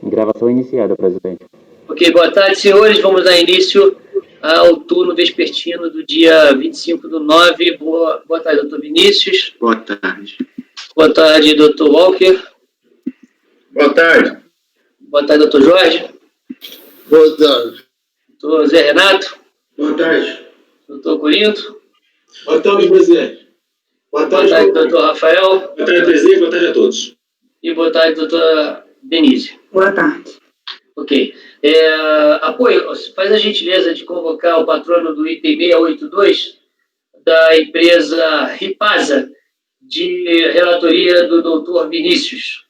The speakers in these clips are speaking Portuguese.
Gravação iniciada, presidente. Ok, boa tarde, senhores. Vamos dar início ao turno vespertino do dia 25/9. Boa tarde, doutor Vinícius. Boa tarde. Boa tarde, doutor Walker. Boa tarde. Boa tarde, doutor Jorge. Boa tarde. Doutor Zé Renato. Boa tarde. Doutor Corinto. Boa tarde, presidente. Boa tarde, doutor Rafael. Boa tarde, presidente. Boa tarde a todos. E boa tarde, doutora Denise. Boa tarde. Ok. Apoio, faz a gentileza de convocar o patrono do item 682 da empresa Ripasa, de relatoria do doutor Vinícius.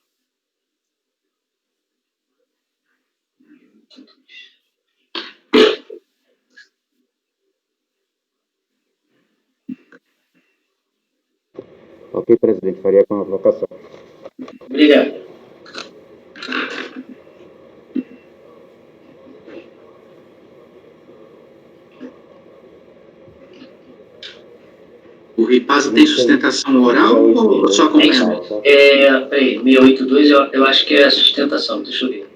Ok, presidente, faria a convocação. Obrigado. O Ripasa tem sustentação oral ou só acompanhamento? Peraí, 682 eu acho que é sustentação, deixa eu ver.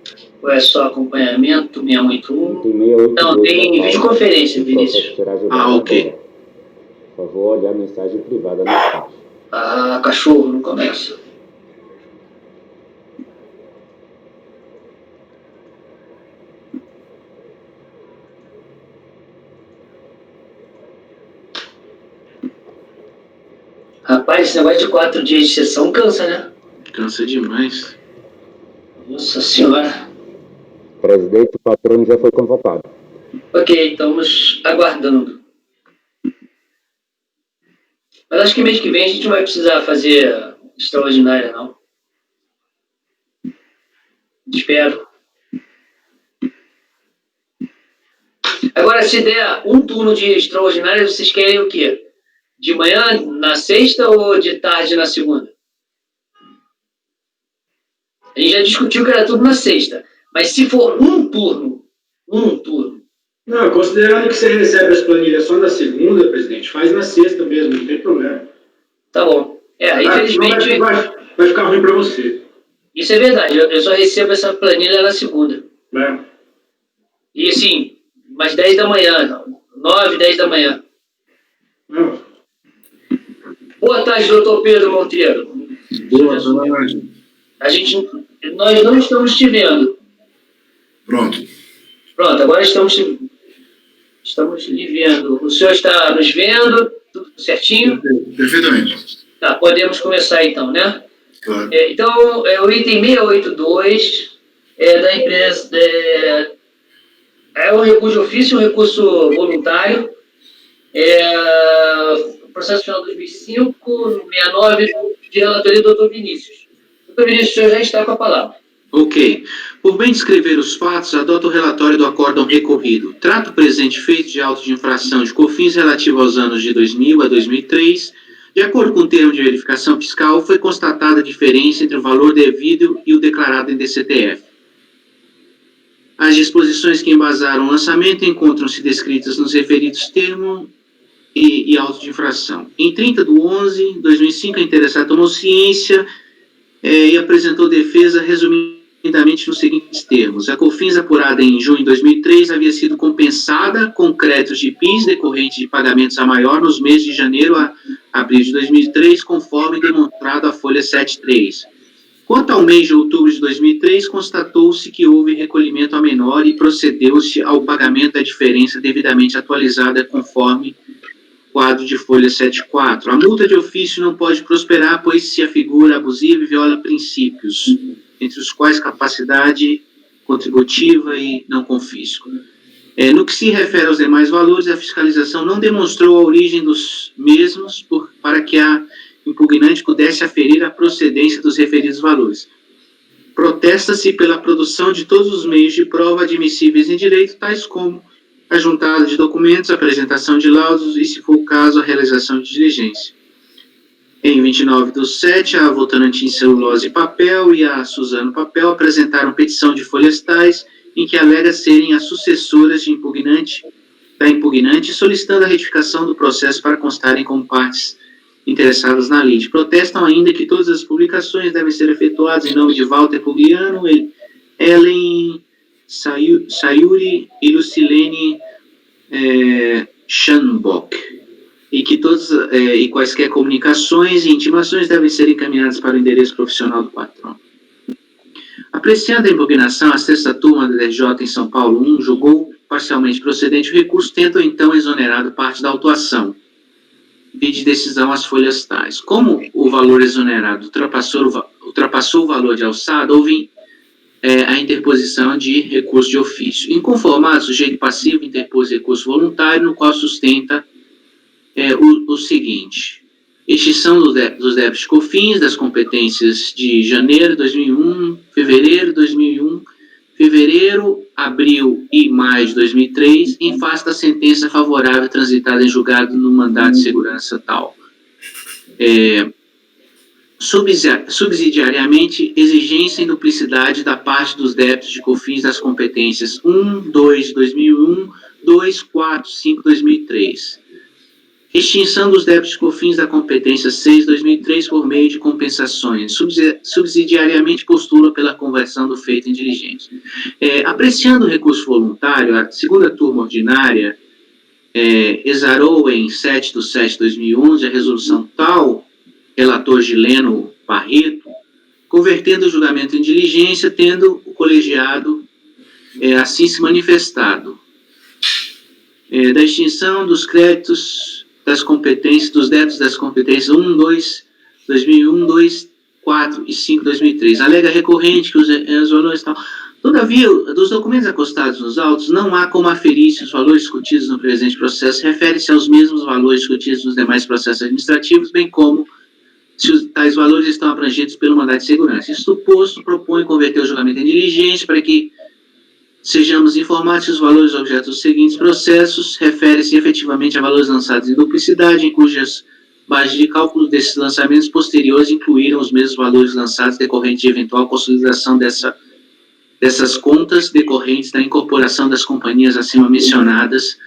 Ou é só acompanhamento, 681? Não, tem videoconferência, Vinícius. Ah, ok. Por favor, olhar a mensagem privada no chat. Ah, cachorro, não começa. Rapaz, esse negócio de 4 dias de sessão cansa, né? Cansa demais. Nossa senhora. Presidente, o patrono já foi convocado. Ok, estamos aguardando. Mas acho que mês que vem a gente não vai precisar fazer extraordinária, não. Espero. Agora, se der um turno de extraordinária, vocês querem o quê? De manhã na sexta ou de tarde na segunda? A gente já discutiu que era tudo na sexta. Mas se for um turno. Não, considerando que você recebe as planilhas só na segunda, presidente, faz na sexta mesmo, não tem problema. Tá bom. Infelizmente... Vai ficar ruim para você. Isso é verdade. Eu só recebo essa planilha na segunda. É. E assim, mais 10 da manhã. 9, 10 da manhã. Não. Boa tarde, doutor Pedro Monteiro. Boa tarde. Nós não estamos te vendo. Pronto, Agora estamos lhe vendo. O senhor está nos vendo? Tudo certinho? perfeitamente. Tá, podemos começar então, né? Claro. Então, o item 682 é da empresa... É um recurso de ofício, um recurso voluntário. Processo final 2005, 69, de relatoria do doutor Vinícius. Doutor Vinícius, o senhor já está com a palavra. Ok. Por bem descrever os fatos, adota o relatório do acórdão recorrido. Trata o presente feito de auto de infração de COFINS relativo aos anos de 2000 a 2003. De acordo com o termo de verificação fiscal, foi constatada a diferença entre o valor devido e o declarado em DCTF. As disposições que embasaram o lançamento encontram-se descritas nos referidos termos e auto de infração. Em 30/11/2005, a interessada tomou ciência e apresentou defesa resumidamente nos seguintes termos. A COFINS, apurada em junho de 2003, havia sido compensada com créditos de PIS decorrentes de pagamentos a maior nos meses de janeiro a abril de 2003, conforme demonstrado a folha 73. Quanto ao mês de outubro de 2003, constatou-se que houve recolhimento a menor e procedeu-se ao pagamento da diferença devidamente atualizada conforme quadro de folha 74. A multa de ofício não pode prosperar, pois se a figura abusiva viola princípios, entre os quais capacidade contributiva e não confisco. No que se refere aos demais valores, a fiscalização não demonstrou a origem dos mesmos para que a impugnante pudesse aferir a procedência dos referidos valores. Protesta-se pela produção de todos os meios de prova admissíveis em direito, tais como a juntada de documentos, a apresentação de laudos e, se for o caso, a realização de diligência. Em 29/7, a Votorantim Celulose e Papel e a Suzano Papel apresentaram petição de folhas tais em que alega serem as sucessoras da impugnante, solicitando a retificação do processo para constarem como partes interessadas na lide. Protestam ainda que todas as publicações devem ser efetuadas em nome de Walter Pugliano, Ellen Sayuri e Lucilene Schanbock, e que e quaisquer comunicações e intimações devem ser encaminhadas para o endereço profissional do patrão. Apreciando a impugnação, a sexta turma da DJ em São Paulo 1 julgou parcialmente procedente o recurso, tendo então exonerado parte da autuação. Pede decisão às folhas tais. Como o valor exonerado ultrapassou o valor de alçada, houve a interposição de recurso de ofício. Inconformado, o sujeito passivo interpôs recurso voluntário, no qual sustenta o seguinte: extinção dos débitos COFINS, das competências de janeiro de 2001, fevereiro de 2001, fevereiro, abril e maio de 2003, em face da sentença favorável transitada em julgado no mandado de segurança tal. Subsidiariamente, exigência e duplicidade da parte dos débitos de COFINS das competências 1, 2 de 2001, 2, 4, 5 de 2003. Extinção dos débitos de COFINS da competência 6 de 2003 por meio de compensações. Subsidiariamente postula pela conversão do feito em diligência. Apreciando o recurso voluntário, a segunda turma ordinária exarou em 7 de 7 de 2011 a resolução tal, relator Gileno Barreto, convertendo o julgamento em diligência, tendo o colegiado assim se manifestado. Da extinção dos créditos das competências, dos débitos das competências 1, 2, 2001, 2, 4 e 5 de 2003. Alega recorrente que os valores tal. Todavia, dos documentos acostados nos autos, não há como aferir se os valores discutidos no presente processo referem-se aos mesmos valores discutidos nos demais processos administrativos, bem como se tais valores estão abrangidos pelo mandado de segurança. Isto posto, propõe converter o julgamento em diligência para que sejamos informados se os valores objeto dos seguintes processos referem-se efetivamente a valores lançados em duplicidade, em cujas bases de cálculo desses lançamentos posteriores incluíram os mesmos valores lançados decorrentes de eventual consolidação dessas contas decorrentes da incorporação das companhias acima mencionadas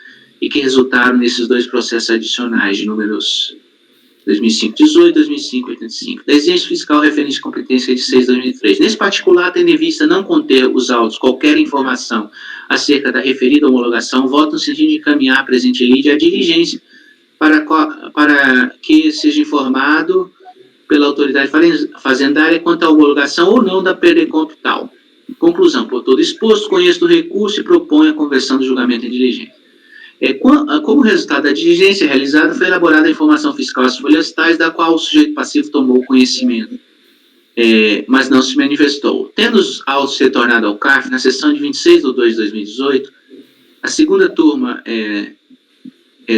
e que resultaram nesses dois processos adicionais de números 2005-18, 2005-85, da exigência fiscal referente à competência de 6 de 2003. Nesse particular, tendo em vista não conter os autos qualquer informação acerca da referida homologação, voto no sentido de encaminhar a presente lide à diligência para que seja informado pela autoridade fazendária quanto à homologação ou não da PERDECOMP tal. Conclusão: por todo exposto, conheço do recurso e proponho a conversão do julgamento em diligência. Como resultado da diligência realizada, foi elaborada a informação fiscal às folhas tais, da qual o sujeito passivo tomou conhecimento, mas não se manifestou. Tendo os autos retornado ao CARF, na sessão de 26 de 2 de 2018, a segunda turma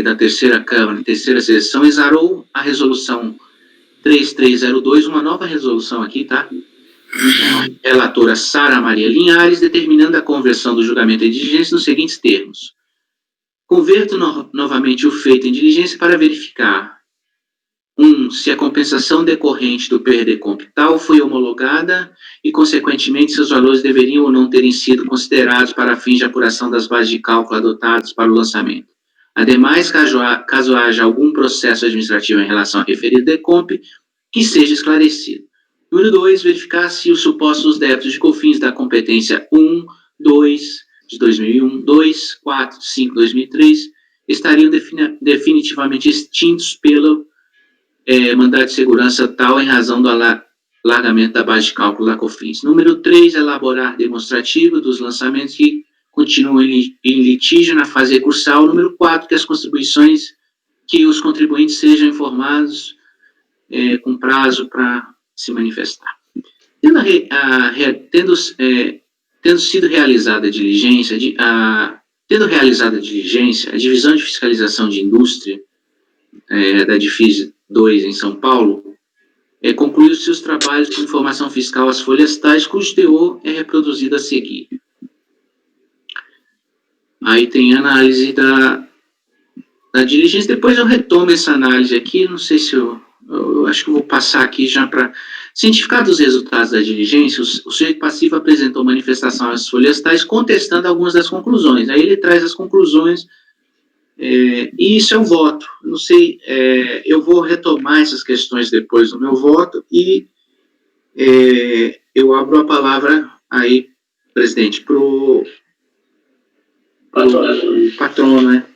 da terceira Câmara, terceira sessão, exarou a resolução 3302, uma nova resolução aqui, tá? Relatora Sara Maria Linhares, determinando a conversão do julgamento em diligência nos seguintes termos: converto novamente o feito em diligência para verificar: 1. Se a compensação decorrente do PERDECOMP tal foi homologada e, consequentemente, seus valores deveriam ou não terem sido considerados para fins de apuração das bases de cálculo adotadas para o lançamento. Ademais, caso haja algum processo administrativo em relação ao referido DECOMP, que seja esclarecido. Número 2. Verificar se os supostos débitos de COFINS da competência 1, 2, de 2001, 2, 4, 5, 2003, estariam definitivamente extintos pelo mandado de segurança tal em razão do alargamento da base de cálculo da COFINS. Número 3, elaborar demonstrativo dos lançamentos que continuam em litígio na fase recursal. Número 4, que os contribuintes sejam informados com prazo para se manifestar. Tendo realizada a diligência, a Divisão de Fiscalização de Indústria da DIFIS 2 em São Paulo concluiu seus trabalhos com informação fiscal às folhas tais, cujo teor é reproduzido a seguir. Aí tem a análise da diligência. Depois eu retomo essa análise aqui, não sei se eu acho que eu vou passar aqui já para cientificar dos resultados da diligência. O sujeito passivo apresentou manifestação às folhas tais, contestando algumas das conclusões. Aí ele traz as conclusões, e isso é o voto. Não sei, eu vou retomar essas questões depois do meu voto, e eu abro a palavra aí presidente, para o Patrono. patrono, né?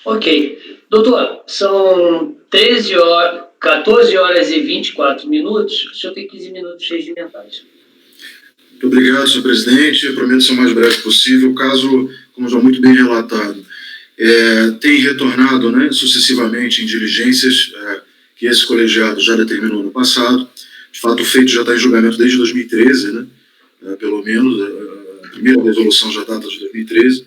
Ok. Doutor, são 14 horas e 24 minutos. O senhor tem 15 minutos regimentais. Muito obrigado, senhor presidente. Eu prometo ser o mais breve possível. O caso, como já muito bem relatado, tem retornado, né, sucessivamente em diligências que esse colegiado já determinou no passado. De fato, o feito já está em julgamento desde 2013, né, pelo menos. A primeira resolução já data de 2013.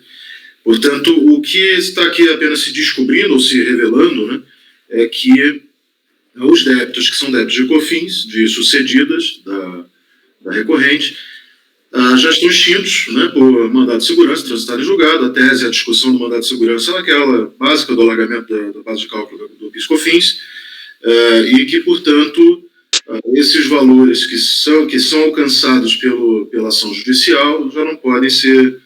Portanto, o que está aqui apenas se descobrindo ou se revelando, né, é que os débitos, que são débitos de COFINS, de sucedidas da recorrente, já estão extintos, né, por mandado de segurança, transitado em julgado. A tese, a discussão do mandado de segurança é aquela básica do alargamento da base de cálculo do PIS/COFINS, e que, portanto, esses valores que são alcançados pela ação judicial já não podem ser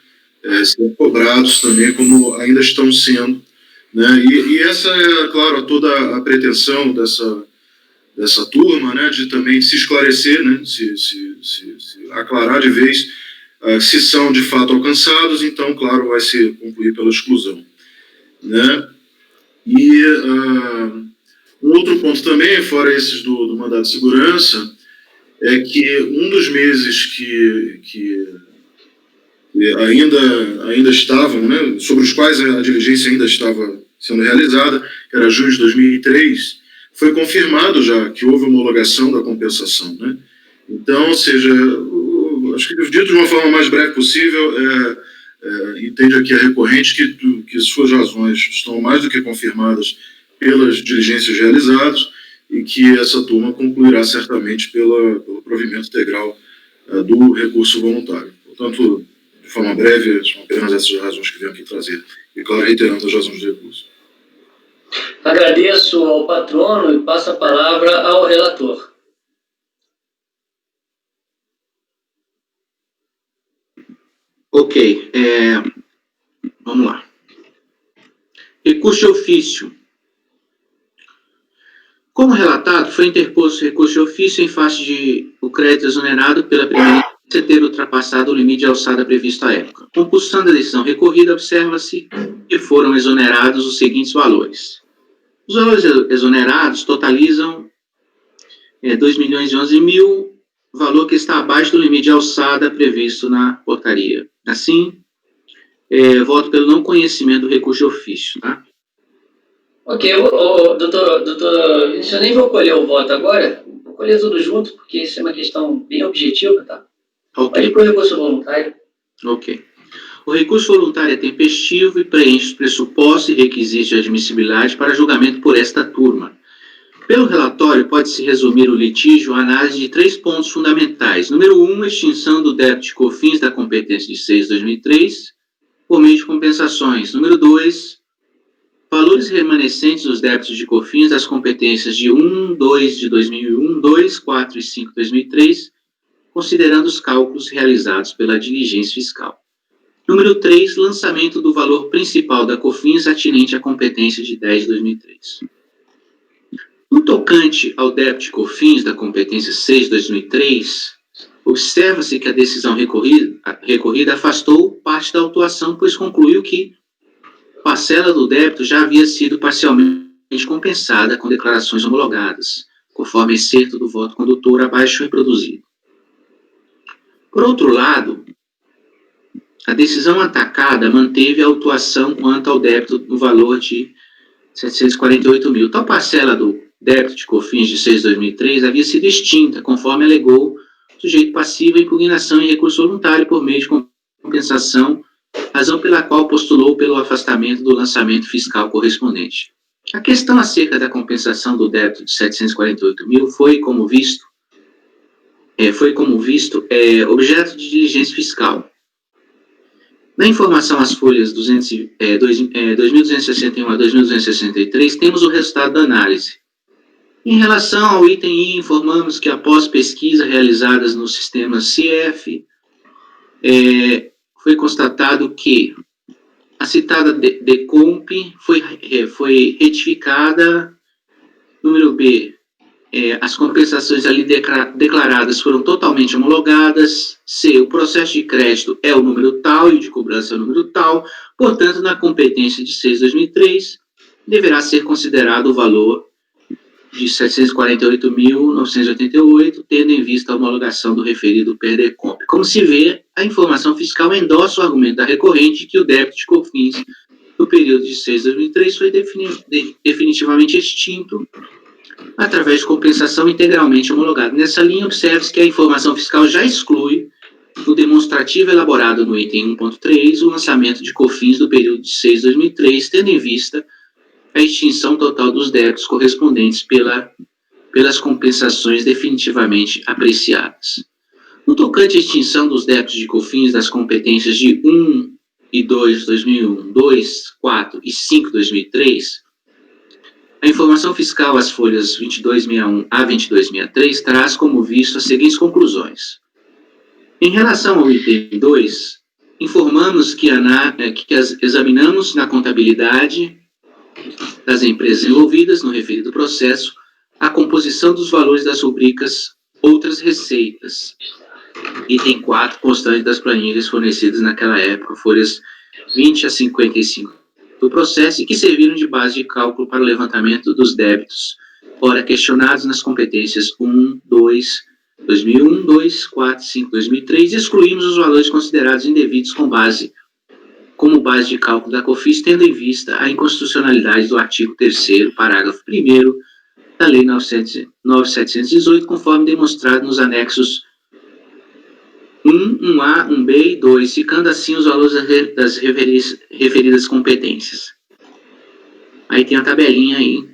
cobrados também como ainda estão sendo, né? E essa é, claro, toda a pretensão dessa turma, né, de também se esclarecer, né, se aclarar de vez se são de fato alcançados. Então, claro, vai se concluir pela exclusão, né? E um outro ponto também, fora esses do mandado de segurança, é que um dos meses que ainda estavam, né, sobre os quais a diligência ainda estava sendo realizada, que era junho de 2003, foi confirmado já que houve homologação da compensação, né? Então, ou seja, acho que dito de uma forma mais breve possível, entende aqui a recorrente que suas razões estão mais do que confirmadas pelas diligências realizadas e que essa turma concluirá certamente pelo provimento integral do recurso voluntário. Portanto, de forma breve, são apenas essas razões que venho aqui trazer. E, claro, reiterando as razões do recurso. Agradeço ao patrono e passo a palavra ao relator. Ok, vamos lá. Recurso de ofício. Como relatado, foi interposto recurso de ofício em face de o crédito exonerado pela primeira instância ter ultrapassado o limite de alçada previsto à época. Compulsando a decisão recorrida, observa-se que foram exonerados os seguintes valores. Os valores exonerados totalizam 2.011.000, valor que está abaixo do limite de alçada previsto na portaria. Assim, voto pelo não conhecimento do recurso de ofício, tá? Ok, doutor, eu nem vou colher o voto agora, vou colher tudo junto, porque isso é uma questão bem objetiva, tá? Ok. Pode ir para o recurso voluntário. Ok. O recurso voluntário é tempestivo e preenche os pressupostos e requisitos de admissibilidade para julgamento por esta turma. Pelo relatório, pode-se resumir o litígio à análise de 3 pontos fundamentais. Número 1, extinção do débito de COFINS da competência de 6 de 2003, por meio de compensações. Número 2, valores remanescentes dos débitos de COFINS das competências de 1, 2 de 2001, 2, 4 e 5 de 2003, considerando os cálculos realizados pela diligência fiscal. Número 3, lançamento do valor principal da COFINS atinente à competência de 10 de 2003. No tocante ao débito de COFINS da competência 6 de 2003, observa-se que a decisão recorrida afastou parte da autuação, pois concluiu que a parcela do débito já havia sido parcialmente compensada com declarações homologadas, conforme excerto do voto condutor abaixo reproduzido. Por outro lado, a decisão atacada manteve a autuação quanto ao débito no valor de 748.000. Tal parcela do débito de COFINS de 6 de 2003 havia sido extinta, conforme alegou o sujeito passivo à impugnação em recurso voluntário por meio de compensação, razão pela qual postulou pelo afastamento do lançamento fiscal correspondente. A questão acerca da compensação do débito de 748.000 foi, como visto, objeto de diligência fiscal. Na informação às folhas 2261 a 2263, temos o resultado da análise. Em relação ao item I, informamos que após pesquisa realizadas no sistema CF, foi constatado que a citada DECOMP foi retificada, número B, as compensações ali declaradas foram totalmente homologadas. C, o processo de crédito é o número tal e o de cobrança é o número tal. Portanto, na competência de 6/2003, deverá ser considerado o valor de 748.988, tendo em vista a homologação do referido PERDECOMP. Como se vê, a informação fiscal endossa o argumento da recorrente que o débito de COFINS no período de 6/2003 foi definitivamente extinto através de compensação integralmente homologada. Nessa linha, observe-se que a informação fiscal já exclui, no demonstrativo elaborado no item 1.3, o lançamento de COFINS do período de 6/2003, tendo em vista a extinção total dos débitos correspondentes pelas compensações definitivamente apreciadas. No tocante à extinção dos débitos de COFINS das competências de 1 e 2, 2001, 2, 4 e 5, 2003, a informação fiscal às folhas 2261 a 2263 traz como visto as seguintes conclusões. Em relação ao item 2, informamos que examinamos na contabilidade das empresas envolvidas no referido processo a composição dos valores das rubricas Outras Receitas. Item 4, constante das planilhas fornecidas naquela época, folhas 20 a 55 do processo, e que serviram de base de cálculo para o levantamento dos débitos, ora questionados nas competências 1, 2, 2001, 2, 4, 5, 2003, excluímos os valores considerados indevidos como base de cálculo da COFINS, tendo em vista a inconstitucionalidade do artigo 3º, parágrafo 1º da Lei 9.718, conforme demonstrado nos anexos 1, 1A, 1B e 2, ficando assim os valores das referidas competências. Aí tem a tabelinha aí,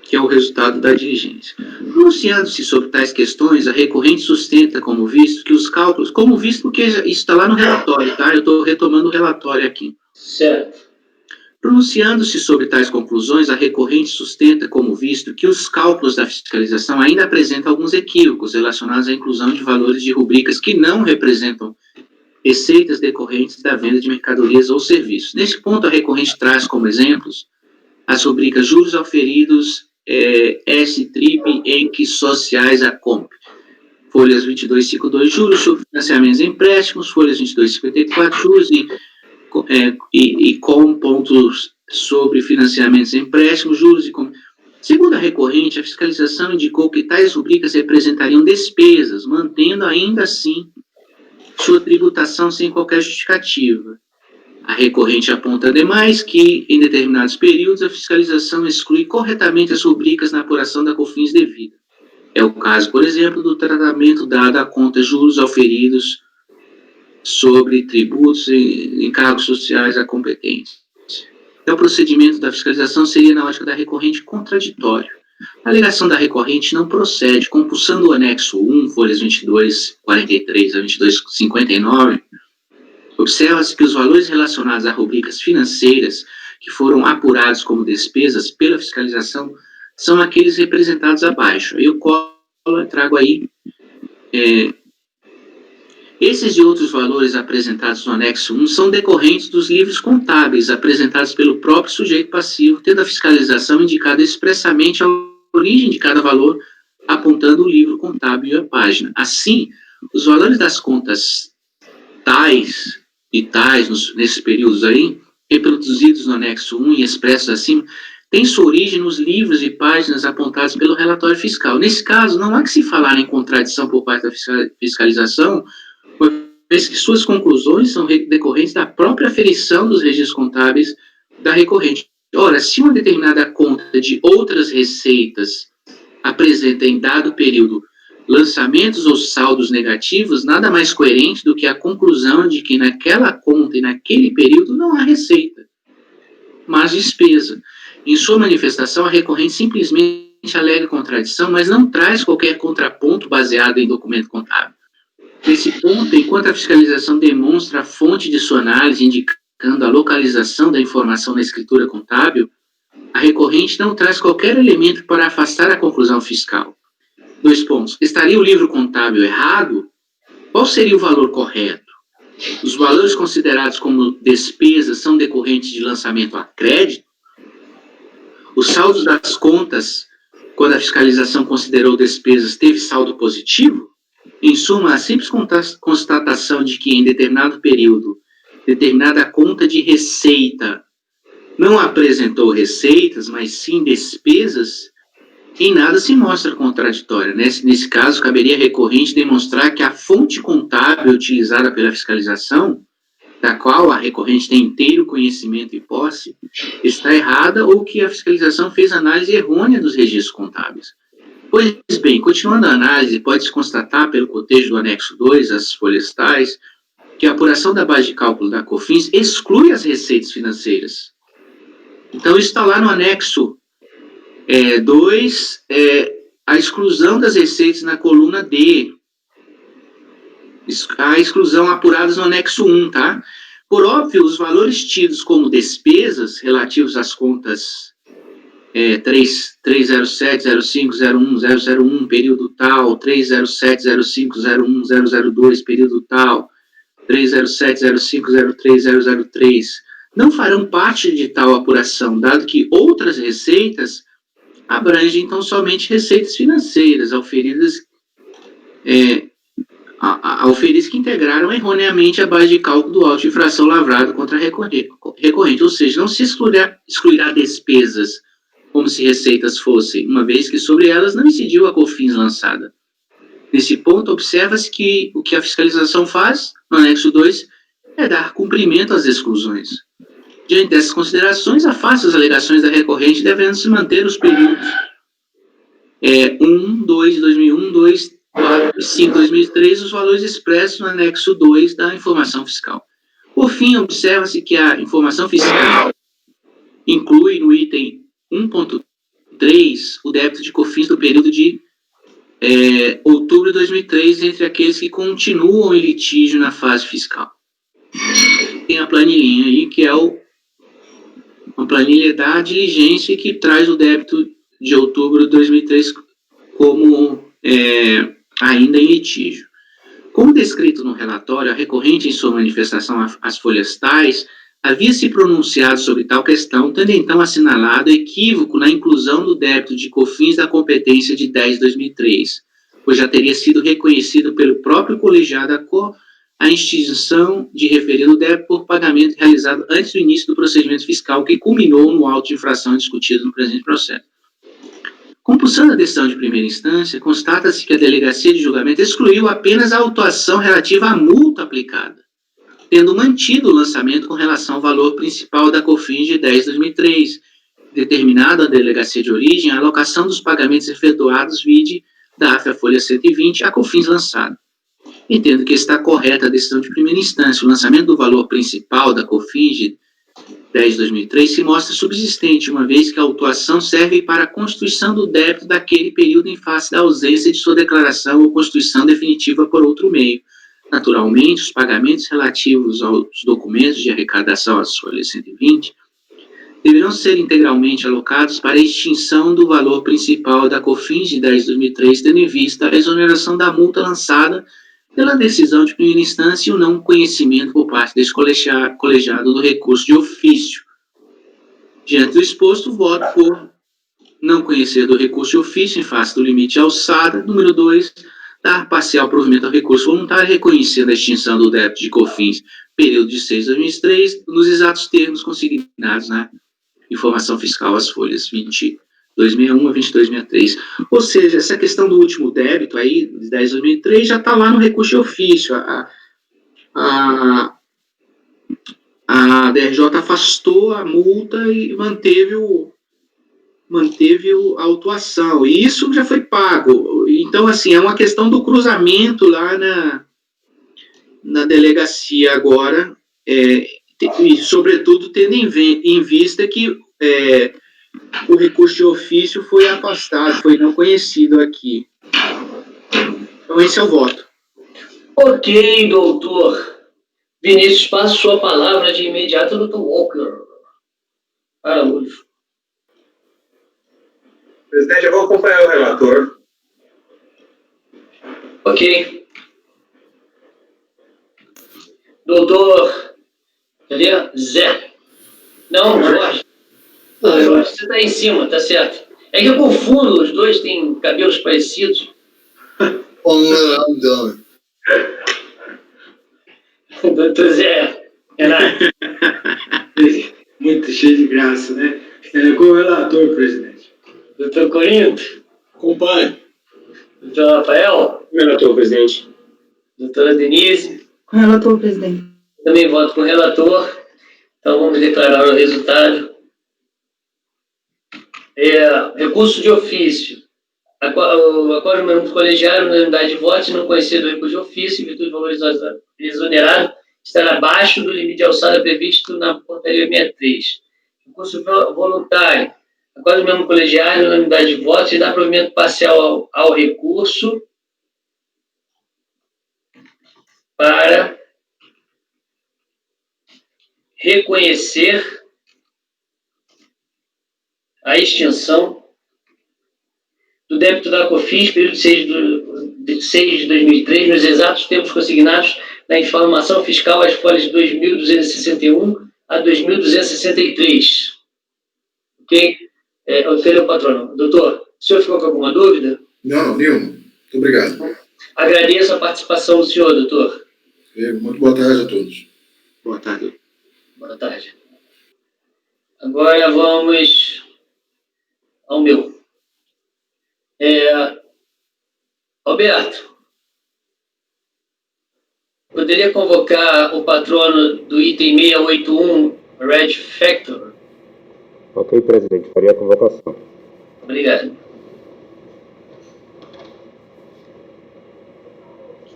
que é o resultado da diligência. Pronunciando-se sobre tais questões, a recorrente sustenta como visto que os cálculos, como visto porque isso está lá no relatório, tá? Eu estou retomando o relatório aqui. Certo. Pronunciando-se sobre tais conclusões, a recorrente sustenta como visto que os cálculos da fiscalização ainda apresentam alguns equívocos relacionados à inclusão de valores de rubricas que não representam receitas decorrentes da venda de mercadorias ou serviços. Neste ponto, a recorrente traz como exemplos as rubricas juros auferidos, S-Trip, ENC, sociais, a COMP. Folhas 2252, juros sobre financiamentos e empréstimos, folhas 2254, juros e com pontos sobre financiamentos e empréstimos, juros e com... Segundo a recorrente, a fiscalização indicou que tais rubricas representariam despesas, mantendo ainda assim sua tributação sem qualquer justificativa. A recorrente aponta, ademais, que, em determinados períodos, a fiscalização exclui corretamente as rubricas na apuração da COFINS devida. É o caso, por exemplo, do tratamento dado à conta juros auferidos sobre tributos e encargos sociais à competência. O procedimento da fiscalização seria, na ótica da recorrente, contraditório. A alegação da recorrente não procede, compulsando o anexo 1, folhas 2243 a 2259, observa-se que os valores relacionados a rubricas financeiras que foram apurados como despesas pela fiscalização são aqueles representados abaixo. Eu trago aí esses e outros valores apresentados no anexo 1 são decorrentes dos livros contábeis apresentados pelo próprio sujeito passivo, tendo a fiscalização indicado expressamente a origem de cada valor, apontando o livro contábil e a página. Assim, os valores das contas tais e tais, nesses períodos aí, reproduzidos no anexo 1 e expressos acima, têm sua origem nos livros e páginas apontados pelo relatório fiscal. Nesse caso, não há que se falar em contradição por parte da fiscalização, uma vez que suas conclusões são decorrentes da própria aferição dos registros contábeis da recorrente. Ora, se uma determinada conta de outras receitas apresenta em dado período lançamentos ou saldos negativos, nada mais coerente do que a conclusão de que naquela conta e naquele período não há receita, mas despesa. Em sua manifestação, a recorrente simplesmente alega contradição, mas não traz qualquer contraponto baseado em documento contábil. Nesse ponto, enquanto a fiscalização demonstra a fonte de sua análise indicando a localização da informação na escritura contábil, a recorrente não traz qualquer elemento para afastar a conclusão fiscal. 2 pontos. Estaria o livro contábil errado? Qual seria o valor correto? Os valores considerados como despesas são decorrentes de lançamento a crédito? Os saldos das contas quando a fiscalização considerou despesas, teve saldo positivo? Em suma, a simples constatação de que em determinado período, determinada conta de receita não apresentou receitas, mas sim despesas, em nada se mostra contraditória. Nesse caso, caberia à recorrente demonstrar que a fonte contábil utilizada pela fiscalização, da qual a recorrente tem inteiro conhecimento e posse, está errada ou que a fiscalização fez análise errônea dos registros contábeis. Pois bem, continuando a análise, pode-se constatar pelo cotejo do anexo 2, as folhas tais, que a apuração da base de cálculo da COFINS exclui as receitas financeiras. Então, está lá no anexo 2, a exclusão das receitas na coluna D, a exclusão apuradas no anexo 1, tá? Por óbvio, os valores tidos como despesas relativos às contas 307, 05, 01, 001, período tal, 307, 05, 01, 002, período tal, 307, 05, 03, 003, não farão parte de tal apuração, dado que outras receitas abrangem, então, somente receitas financeiras auferidas que integraram erroneamente a base de cálculo do auto de infração lavrado contra a recorrente, ou seja, não se excluirá despesas como se receitas fossem, uma vez que sobre elas não incidiu a COFINS lançada. Nesse ponto, observa-se que o que a fiscalização faz, no anexo 2, é dar cumprimento às exclusões. Diante dessas considerações, afasta as alegações da recorrente, devendo se manter os períodos 1, 2 de 2001, 2, 4 e 5 de 2003, os valores expressos no anexo 2 da informação fiscal. Por fim, observa-se que a informação fiscal inclui no item 1.3 o débito de COFINS do período de outubro de 2003 entre aqueles que continuam em litígio na fase fiscal. Tem a planilhinha aí, que é uma planilha da diligência que traz o débito de outubro de 2003 como ainda em litígio. Como descrito no relatório, a recorrente em sua manifestação às folhas tais havia se pronunciado sobre tal questão, tendo então assinalado equívoco na inclusão do débito de COFINS da competência de 10 de 2003, pois já teria sido reconhecido pelo próprio colegiado a extinção de referido débito por pagamento realizado antes do início do procedimento fiscal, que culminou no auto de infração discutido no presente processo. Compulsando a decisão de primeira instância, constata-se que a delegacia de julgamento excluiu apenas a autuação relativa à multa aplicada, tendo mantido o lançamento com relação ao valor principal da COFINS de 10 de 2003, determinado à delegacia de origem a alocação dos pagamentos efetuados vide da AFA Folha 120 a COFINS lançada. Entendo que está correta a decisão de primeira instância. O lançamento do valor principal da COFINS de 10 de 2003 se mostra subsistente, uma vez que a autuação serve para a constituição do débito daquele período em face da ausência de sua declaração ou constituição definitiva por outro meio. Naturalmente, os pagamentos relativos aos documentos de arrecadação às folhas 120 deverão ser integralmente alocados para a extinção do valor principal da COFINS de 10 de 2003, tendo em vista a exoneração da multa lançada pela decisão de primeira instância e o não conhecimento por parte desse colegiado do recurso de ofício. Diante do exposto, voto por não conhecer do recurso de ofício em face do limite de alçada. Número 2, dar parcial provimento ao recurso voluntário, reconhecendo a extinção do débito de COFINS período de 6 de 2003, nos exatos termos consignados na informação fiscal às folhas 2261 a 2263. Ou seja, essa questão do último débito aí, de 10 de 2003, já está lá no recurso de ofício. A DRJ afastou a multa e manteve a autuação. E isso já foi pago. Então, assim, é uma questão do cruzamento lá na delegacia agora, e, sobretudo, tendo em vista que o recurso de ofício foi afastado, foi não conhecido aqui. Então, esse é o voto. Ok, doutor. Vinícius, passo sua palavra de imediato ao Dr. Walker. Araújo. Presidente, eu vou acompanhar o relator. Ok. Doutor... Cadê? Zé. Não, Jorge. Jorge, você está em cima, tá certo. É que eu confundo, os dois têm cabelos parecidos. Doutor Zé Renato. Muito cheio de graça, né? Com o relator, presidente. Doutor Corinto. Acompanhe. Doutor Rafael. Relator, presidente. Doutora Denise. Com relator, presidente. Também voto com o relator. Então vamos declarar o resultado. Recurso de ofício. O acordo colegiado, unanimidade de votos, não conhecido o recurso de ofício, em virtude do valor exonerado, estará abaixo do limite de alçada previsto na portaria 63. Recurso voluntário. Acordo mesmo colegiado, unanimidade de votos, e dá provimento parcial ao recurso para reconhecer a extinção do débito da COFINS, período de 6 de 2003, nos exatos tempos consignados na informação fiscal às folhas de 2.261 a 2.263. Ok? O patrono. Doutor, o senhor ficou com alguma dúvida? Não, nenhuma. Muito obrigado. Agradeço a participação do senhor, doutor. Muito boa tarde a todos. Boa tarde. Boa tarde. Agora vamos ao meu. Roberto, poderia convocar o patrono do item 681, Red Factor? Ok, presidente. Faria a convocação. Obrigado.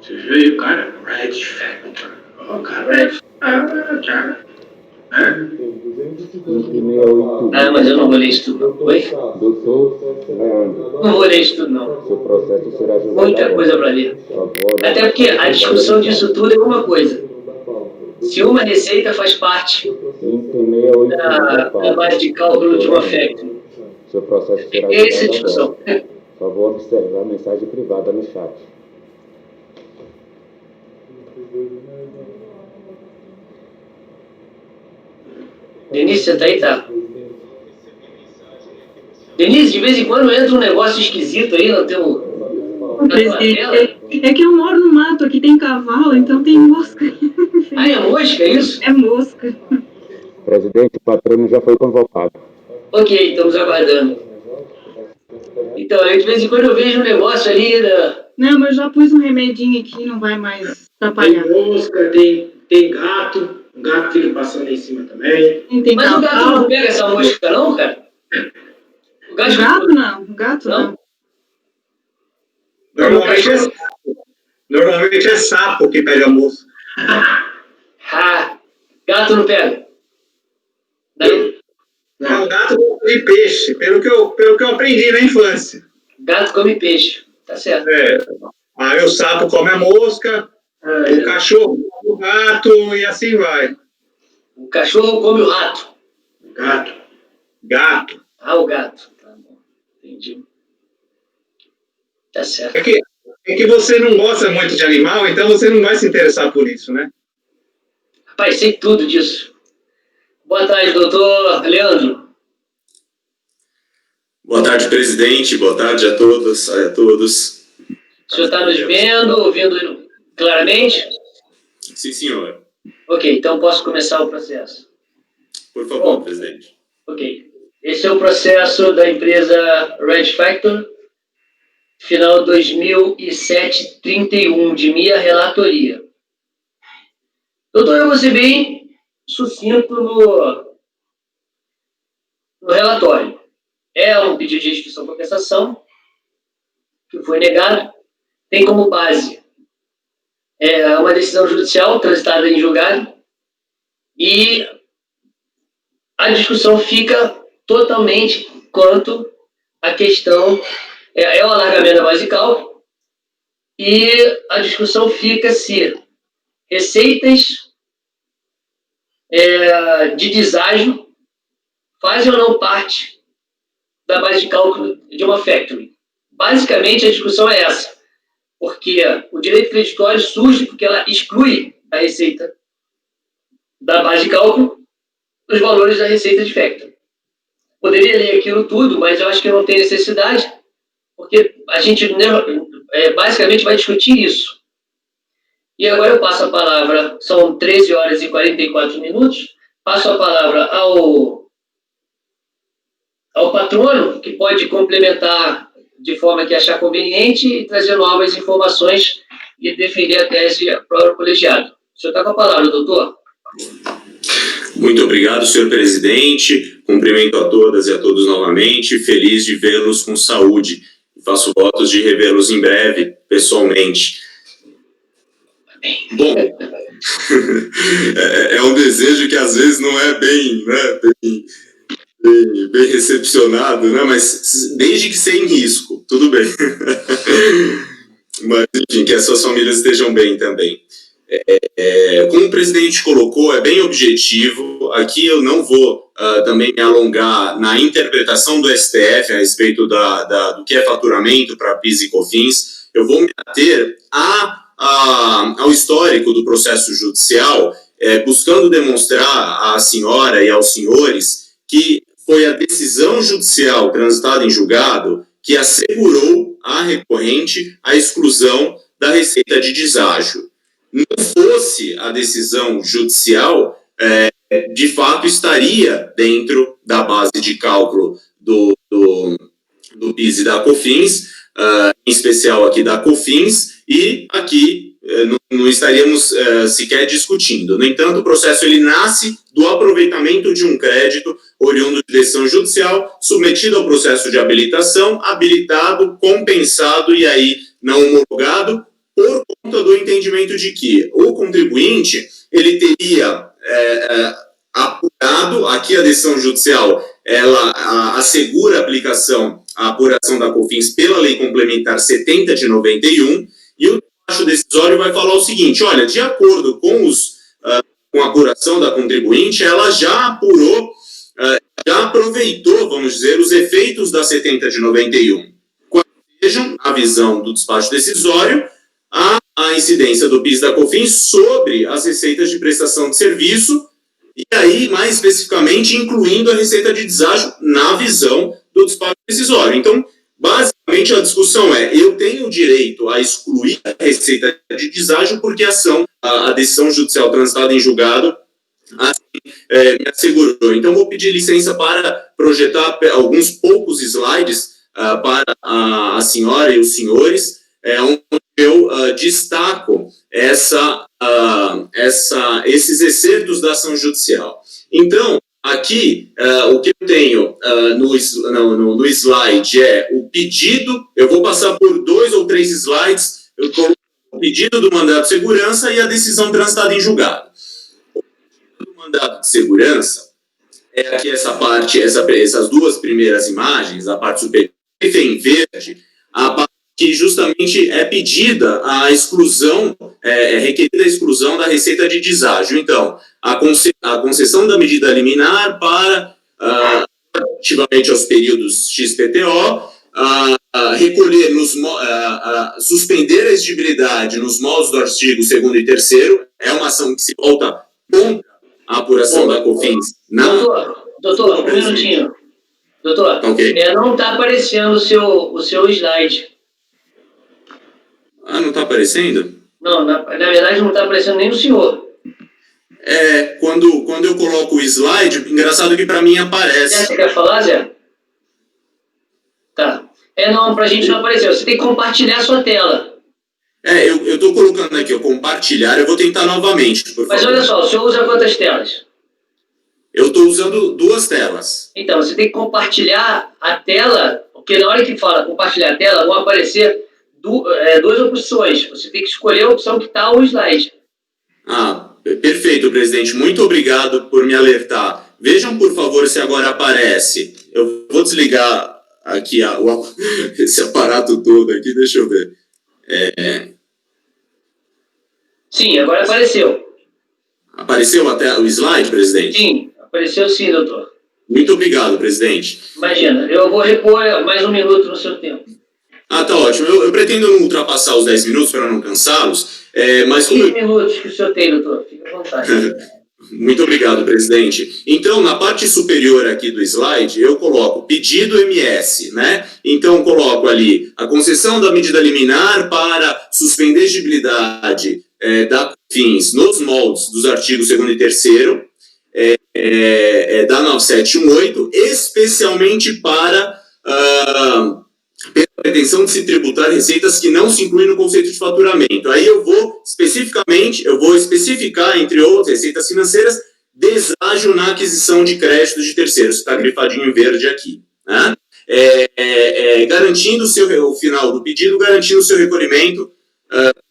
Você veio, cara? Red Factor. Ó, cara. Cara. Ah, mas eu não vou ler isso tudo, não. Oi? Doutor Leandro, Não vou ler isso tudo, não. seu processo será julgado. Muita coisa para ler. Por favor, Até porque a discussão disso tudo é uma coisa. Se uma receita faz parte da base de cálculo de uma factory, seu processo será essa é a julgado discussão. agora. Por favor, observar a mensagem privada no chat. Denise, você tá aí? Tá. Denise, de vez em quando entra um negócio esquisito aí no teu... na tua tela. É que eu moro no mato, aqui tem cavalo, então tem mosca. Ah, é mosca, é isso? É mosca. Presidente, o patrono já foi convocado. Ok, estamos aguardando. Então, de vez em quando eu vejo um negócio ali da... Não, mas eu já pus um remedinho aqui, não vai mais atrapalhar. Tem mosca, tem gato. O gato fica passando aí em cima também. Tem Mas o gato não cavalo. pega essa mosca, não, cara? O gato, O gato não. Normalmente é sapo que pega a moça. Ah, gato não pega. Não. Não, gato gosta de peixe, pelo que eu aprendi na infância. Gato come peixe, tá certo. Aí o sapo come a mosca, o cachorro come o gato e assim vai. O cachorro come o rato. Gato. Ah, o gato. Tá bom, entendi. Tá certo. É que você não gosta muito de animal, então você não vai se interessar por isso, né? Rapaz, sei tudo disso. Boa tarde, doutor Leandro. Boa tarde, presidente. Boa tarde a todas e a todos. O senhor está nos vendo, ouvindo claramente? Sim, senhor. Ok, então posso começar o processo. Por favor, presidente. Ok. Esse é o processo da empresa Red Factor, final 2007-31, de minha relatoria. Doutor, eu vou ser bem sucinto no relatório. É um pedido de restituição por cassação, que foi negado, tem como base uma decisão judicial transitada em julgado, e a discussão fica totalmente quanto à questão, é o alargamento da base de cálculo, e a discussão fica se receitas de deságio fazem ou não parte da base de cálculo de uma factory. Basicamente, a discussão é essa, porque o direito creditório surge porque ela exclui a receita da base de cálculo dos valores da receita de factory. poderia ler aquilo tudo, mas eu acho que não tem necessidade, porque a gente basicamente vai discutir isso. E agora eu passo a palavra, são 13 horas e 44 minutos, passo a palavra ao patrono, que pode complementar de forma que achar conveniente e trazer novas informações e defender a tese para o colegiado. O senhor está com a palavra, doutor. Muito obrigado, senhor presidente. Cumprimento a todas e a todos novamente. Feliz de vê-los com saúde. Faço votos de revê-los em breve, pessoalmente. Bom, é um desejo que às vezes não é bem recepcionado, né? Mas desde que sem risco, tudo bem. Mas, enfim, que as suas famílias estejam bem também. Como o presidente colocou, é bem objetivo. Aqui eu não vou também me alongar na interpretação do STF a respeito do que é faturamento para PIS e COFINS. Eu vou me ater ao histórico do processo judicial, buscando demonstrar à senhora e aos senhores que foi a decisão judicial transitada em julgado que assegurou à recorrente a exclusão da receita de deságio. Não fosse a decisão judicial, de fato estaria dentro da base de cálculo do PIS e da COFINS, em especial aqui da COFINS, e aqui não estaríamos sequer discutindo. No entanto, o processo ele nasce do aproveitamento de um crédito oriundo de decisão judicial, submetido ao processo de habilitação, habilitado, compensado e aí não homologado, por conta do entendimento de que o contribuinte ele teria apurado, aqui a decisão judicial ela assegura a apuração da COFINS pela Lei Complementar 70 de 91, e o despacho decisório vai falar o seguinte: olha, de acordo com a apuração da contribuinte, ela já apurou, já aproveitou, vamos dizer, os efeitos da 70 de 91. Quais sejam, a visão do despacho decisório, a incidência do PIS da COFINS sobre as receitas de prestação de serviço, e aí, mais especificamente, incluindo a receita de deságio na visão do despacho decisório. Então, basicamente, a discussão eu tenho o direito a excluir a receita de deságio porque a decisão judicial transitada em julgado assim, me assegurou. Então, vou pedir licença para projetar alguns poucos slides para a senhora e os senhores, onde eu destaco esses excertos da ação judicial. Então, aqui, o que eu tenho no slide é o pedido. Eu vou passar por 2 ou 3 slides. Eu coloco o pedido do mandado de segurança e a decisão transitada em julgado. O pedido do mandado de segurança é aqui essa parte, essas duas primeiras imagens, a parte superior em verde, a parte que justamente é pedida a exclusão, requerida a exclusão da receita de deságio. Então, a concessão da medida liminar para, relativamente aos períodos XPTO, recolher, suspender a exigibilidade nos moldes do artigo 2º e 3º, é uma ação que se volta contra a apuração da COFINS. Doutor, um minutinho. Doutor, okay. Não está aparecendo o seu slide. Não está aparecendo? Não, na verdade não está aparecendo nem o senhor. Quando eu coloco o slide, engraçado que para mim aparece. Você quer falar, Zé? Tá. Não, para a gente não apareceu. Você tem que compartilhar a sua tela. Eu estou colocando aqui, compartilhar, eu vou tentar novamente, por favor. Mas olha só, o senhor usa quantas telas? Eu estou usando 2 telas. Então, você tem que compartilhar a tela, porque na hora que fala compartilhar a tela, vão aparecer 2 opções. Você tem que escolher a opção que está o slide. Perfeito, presidente. Muito obrigado por me alertar. Vejam, por favor, se agora aparece. Eu vou desligar aqui esse aparato todo aqui, deixa eu ver. Sim, agora apareceu. Apareceu até o slide, presidente? Sim, apareceu sim, doutor. Muito obrigado, presidente. Imagina, eu vou repor mais 1 minuto no seu tempo. Tá ótimo. Eu pretendo não ultrapassar os 10 minutos para não cansá-los, mas... 15 minutos que o senhor tem, doutor. Fique à vontade. Muito obrigado, presidente. Então, na parte superior aqui do slide, eu coloco pedido MS, né? Então, coloco ali a concessão da medida liminar para suspender a exigibilidade da COFINS nos moldes dos artigos 2º e 3º da 9718, especialmente para pela pretensão de se tributar receitas que não se incluem no conceito de faturamento. Aí eu vou especificar, entre outras, receitas financeiras, deságio na aquisição de créditos de terceiros, está grifadinho em verde aqui, né? Garantindo o final do pedido, garantindo o seu recolhimento,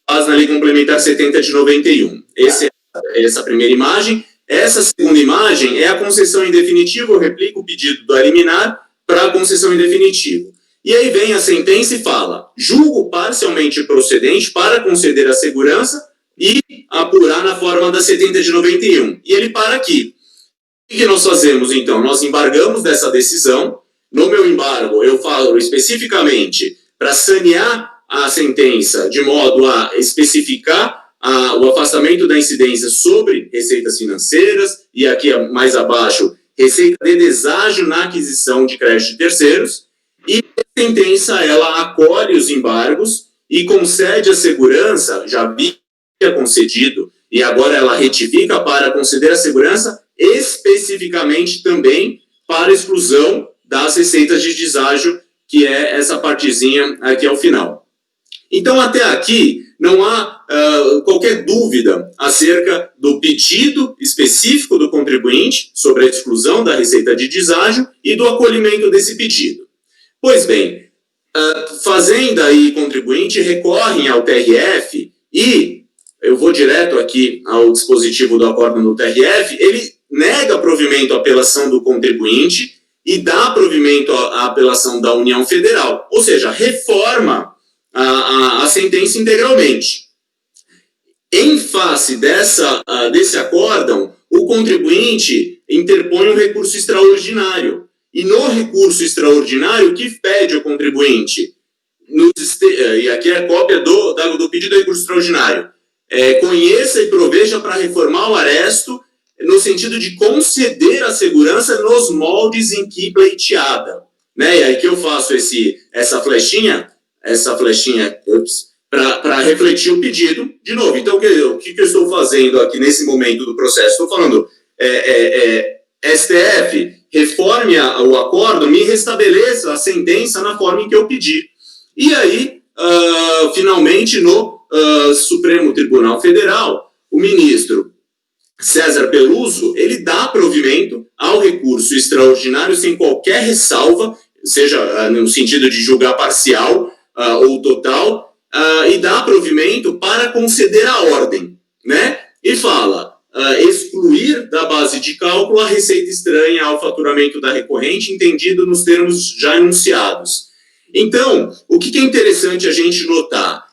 base na Lei Complementar 70 de 91. Essa primeira imagem. Essa segunda imagem é a concessão em definitivo, eu replico o pedido da liminar para a concessão em definitivo. E aí vem a sentença e fala: julgo parcialmente procedente para conceder a segurança e apurar na forma da 70 de 91. E ele para aqui. O que nós fazemos, então? Nós embargamos dessa decisão. No meu embargo, eu falo especificamente para sanear a sentença de modo a especificar o afastamento da incidência sobre receitas financeiras, e aqui mais abaixo, receita de deságio na aquisição de crédito de terceiros. E a sentença, ela acolhe os embargos e concede a segurança, já havia concedido, e agora ela retifica para conceder a segurança especificamente também para exclusão das receitas de deságio, que é essa partezinha aqui ao final. Então, até aqui, não há qualquer dúvida acerca do pedido específico do contribuinte sobre a exclusão da receita de deságio e do acolhimento desse pedido. Pois bem, Fazenda e contribuinte recorrem ao TRF e, eu vou direto aqui ao dispositivo do acórdão do TRF, ele nega provimento à apelação do contribuinte e dá provimento à apelação da União Federal, ou seja, reforma a sentença integralmente. Em face desse acórdão, o contribuinte interpõe um recurso extraordinário. E no recurso extraordinário, o que pede ao contribuinte? E aqui é a cópia do pedido de recurso extraordinário. Conheça e proveja para reformar o aresto no sentido de conceder a segurança nos moldes em que pleiteada. Né? E aí que eu faço essa flechinha para refletir o pedido de novo. Então, o que eu estou fazendo aqui nesse momento do processo? Estou falando, STF, reforme o acórdão, me restabeleça a sentença na forma em que eu pedi. E aí, finalmente, no Supremo Tribunal Federal, o ministro César Peluso, ele dá provimento ao recurso extraordinário sem qualquer ressalva, seja no sentido de julgar parcial ou total, e dá provimento para conceder a ordem, né? E fala, excluir da base de cálculo a receita estranha ao faturamento da recorrente, entendido nos termos já enunciados. Então, o que é interessante a gente notar?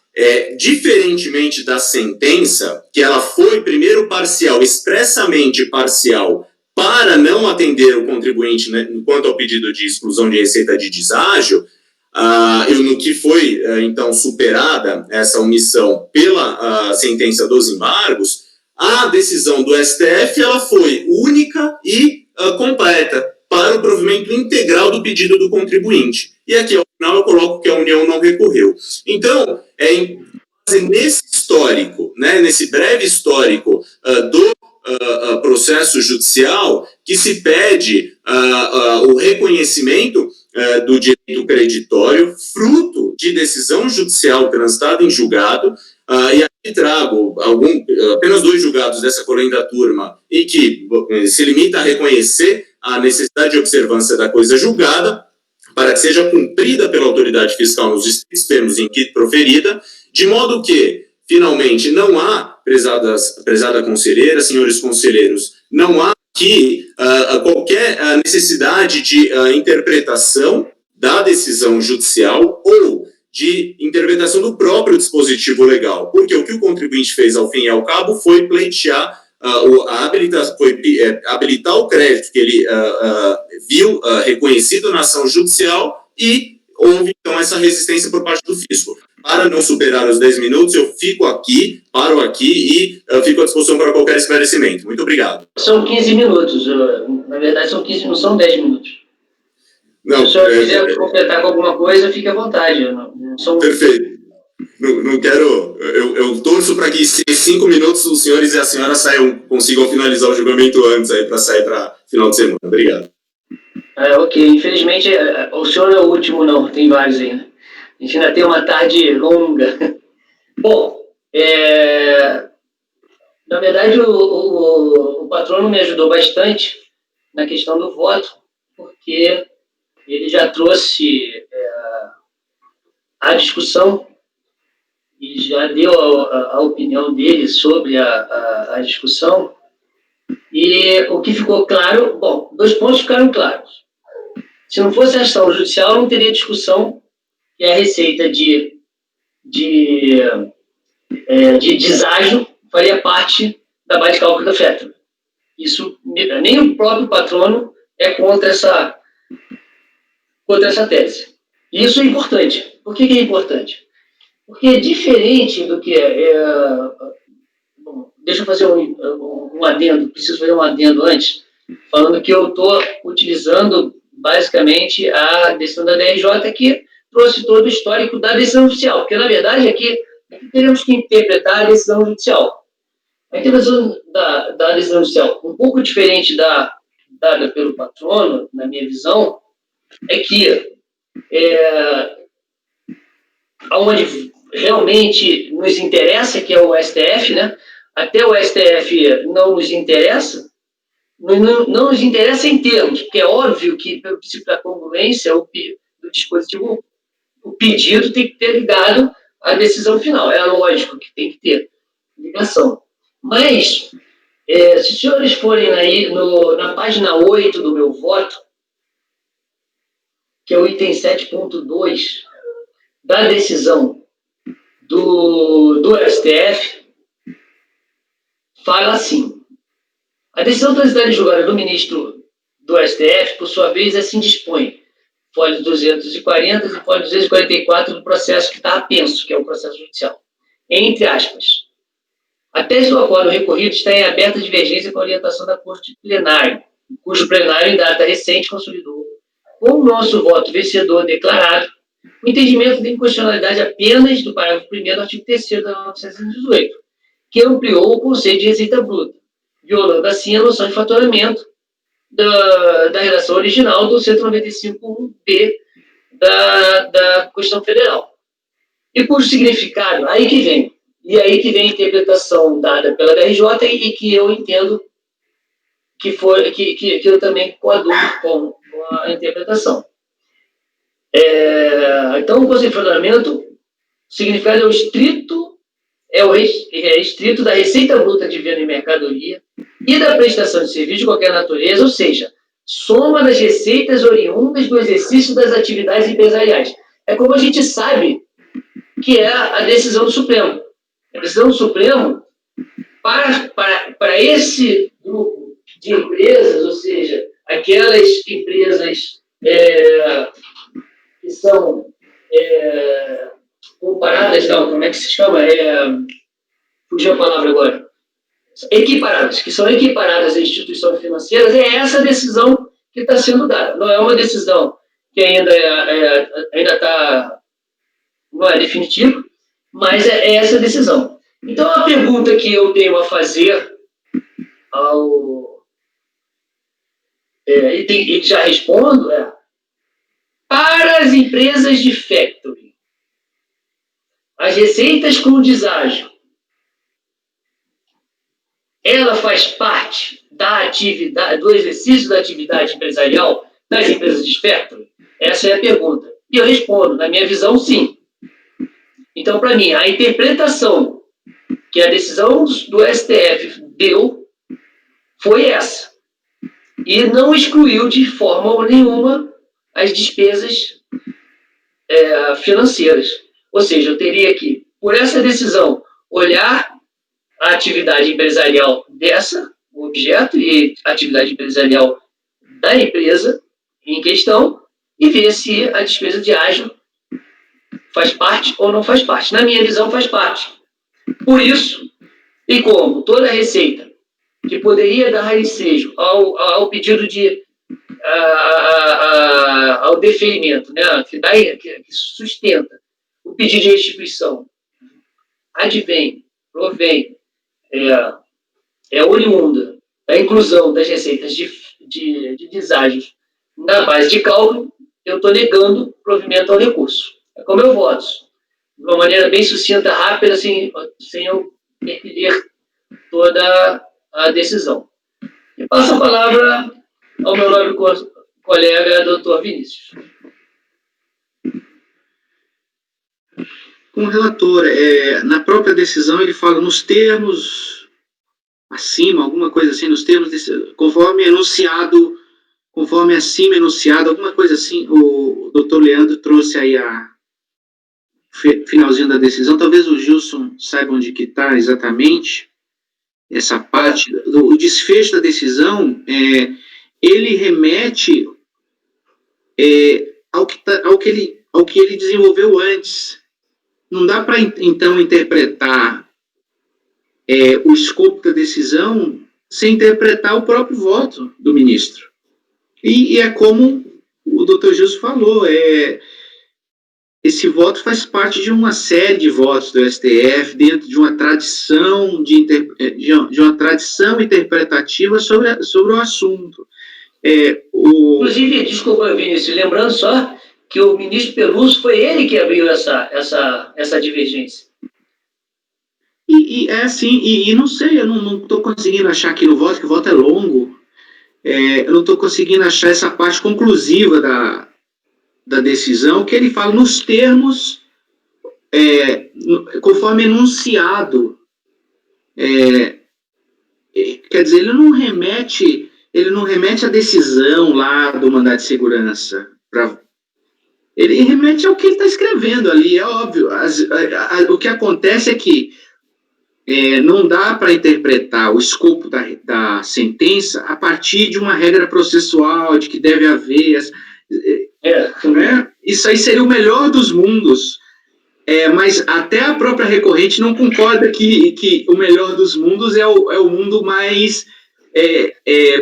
Diferentemente da sentença, que ela foi primeiro parcial, expressamente parcial, para não atender o contribuinte, né, quanto ao pedido de exclusão de receita de deságio, no que foi, então, superada essa omissão pela sentença dos embargos, a decisão do STF ela foi única e completa para o provimento integral do pedido do contribuinte. E aqui, ao final, eu coloco que a União não recorreu. Então, nesse histórico, né, nesse breve histórico do processo judicial, que se pede o reconhecimento do direito creditório, fruto de decisão judicial transitada em julgado, e aqui trago apenas 2 julgados dessa correnda turma, e que se limita a reconhecer a necessidade de observância da coisa julgada, para que seja cumprida pela autoridade fiscal nos termos em que proferida, de modo que, finalmente, não há, prezada conselheira, senhores conselheiros, não há aqui qualquer necessidade de interpretação da decisão judicial ou de interpretação do próprio dispositivo legal, porque o que o contribuinte fez ao fim e ao cabo foi pleitear, habilitar o crédito que ele viu reconhecido na ação judicial e houve, então, essa resistência por parte do fisco. para não superar os 10 minutos, eu fico aqui, paro aqui e fico à disposição para qualquer esclarecimento. Muito obrigado. São 15 minutos. Na verdade, são 15, não são 10 minutos. Não, se o senhor quiser completar com alguma coisa, fique à vontade. Perfeito. Não quero... Eu torço para que em 5 minutos os senhores e a senhora consigam finalizar o julgamento antes aí para sair para final de semana. Obrigado. Ok. Infelizmente, o senhor é o último, não. Tem vários ainda. A gente ainda tem uma tarde longa. Bom, na verdade, o patrono me ajudou bastante na questão do voto, porque ele já trouxe a discussão e já deu a opinião dele sobre a discussão. E o que ficou claro, bom, 2 pontos ficaram claros. Se não fosse a ação judicial, não teria discussão que a receita de deságio faria parte da base de cálculo da FETRA. Isso, nem o próprio patrono é contra essa tese. E isso é importante. Por que é importante? Porque é diferente do que bom, deixa eu fazer um adendo, preciso fazer um adendo antes, falando que eu estou utilizando basicamente a decisão da DRJ, que trouxe todo o histórico da decisão judicial, porque na verdade aqui teremos que interpretar a decisão judicial. A interpretação da decisão judicial, um pouco diferente dada pelo patrono, na minha visão, é que onde realmente nos interessa, que é o STF, né? Até o STF não nos interessa, não nos interessa em termos, porque é óbvio que, pelo princípio da congruência do dispositivo, o pedido tem que ter ligado à decisão final. É lógico que tem que ter ligação. Mas, se os senhores forem aí na página 8 do meu voto, que é o item 7.2 da decisão do STF, fala assim: a decisão transitada em julgado do ministro do STF, por sua vez, assim dispõe, folha 240 e folha 244 do processo que está apenso, que é o processo judicial. Entre aspas, a tese do acordo recorrido está em aberta divergência com a orientação da Corte Plenária, cujo plenário, em data recente, consolidou, com o nosso voto vencedor declarado, o entendimento de inconstitucionalidade apenas do parágrafo 1º do artigo 3º da norma 718, que ampliou o conceito de receita bruta, violando assim a noção de faturamento da redação original do 195.1b da Constituição Federal. E cujo significado, aí que vem a interpretação dada pela DRJ e que eu entendo que eu também coaduno com a interpretação. Então, o conceito de faturamento, o significado é o restrito da receita bruta de venda em mercadoria e da prestação de serviço de qualquer natureza, ou seja, soma das receitas oriundas do exercício das atividades empresariais. É como a gente sabe que é a decisão do Supremo. A decisão do Supremo, para esse grupo de empresas, ou seja, aquelas empresas que são comparadas, não, como é que se chama? Fugiu a palavra agora. Equiparadas, que são equiparadas a instituições financeiras, é essa decisão que está sendo dada. Não é uma decisão que ainda não é definitiva, mas é essa decisão. Então, a pergunta que eu tenho a fazer e já respondo para as empresas de factoring, as receitas com deságio, ela faz parte da atividade, do exercício da atividade empresarial das empresas de factoring? Essa é a pergunta. E eu respondo, na minha visão, sim. Então, para mim, a interpretação que a decisão do STF deu foi essa. E não excluiu de forma nenhuma as despesas financeiras. Ou seja, eu teria que, por essa decisão, olhar a atividade empresarial o objeto e a atividade empresarial da empresa em questão e ver se a despesa de ágio faz parte ou não faz parte. Na minha visão, faz parte. Por isso, e como toda receita que poderia dar ensejo ao pedido de ao deferimento, né, que sustenta o pedido de restituição, provém, oriunda da inclusão das receitas de deságios na base de cálculo, eu estou negando provimento ao recurso. É como eu voto, de uma maneira bem sucinta, rápida, sem eu perder toda a decisão. E passo a palavra ao meu nobre colega, doutor Vinícius. Com o relator, na própria decisão ele fala nos termos acima, alguma coisa assim, nos termos, conforme acima enunciado, alguma coisa assim, o doutor Leandro trouxe aí a finalzinho da decisão, talvez o Gilson saiba onde que está exatamente essa parte, o desfecho da decisão, ele remete ao que ele desenvolveu antes. Não dá para, então, interpretar o escopo da decisão sem interpretar o próprio voto do ministro. E é como o doutor Gilson falou, esse voto faz parte de uma série de votos do STF, dentro de uma tradição, de uma tradição interpretativa sobre o assunto. Inclusive, desculpa, Vinícius, lembrando só que o ministro Peluso foi ele que abriu essa divergência. E não sei, eu não estou conseguindo achar aqui no voto, que o voto é longo, eu não estou conseguindo achar essa parte conclusiva da decisão, que ele fala nos termos, conforme enunciado. Quer dizer, ele não remete à decisão lá do mandado de segurança. Ele remete ao que ele está escrevendo ali, é óbvio. O que acontece é que não dá para interpretar o escopo da sentença a partir de uma regra processual, de que deve haver... né? Isso aí seria o melhor dos mundos, mas até a própria recorrente não concorda que o melhor dos mundos é o mundo mais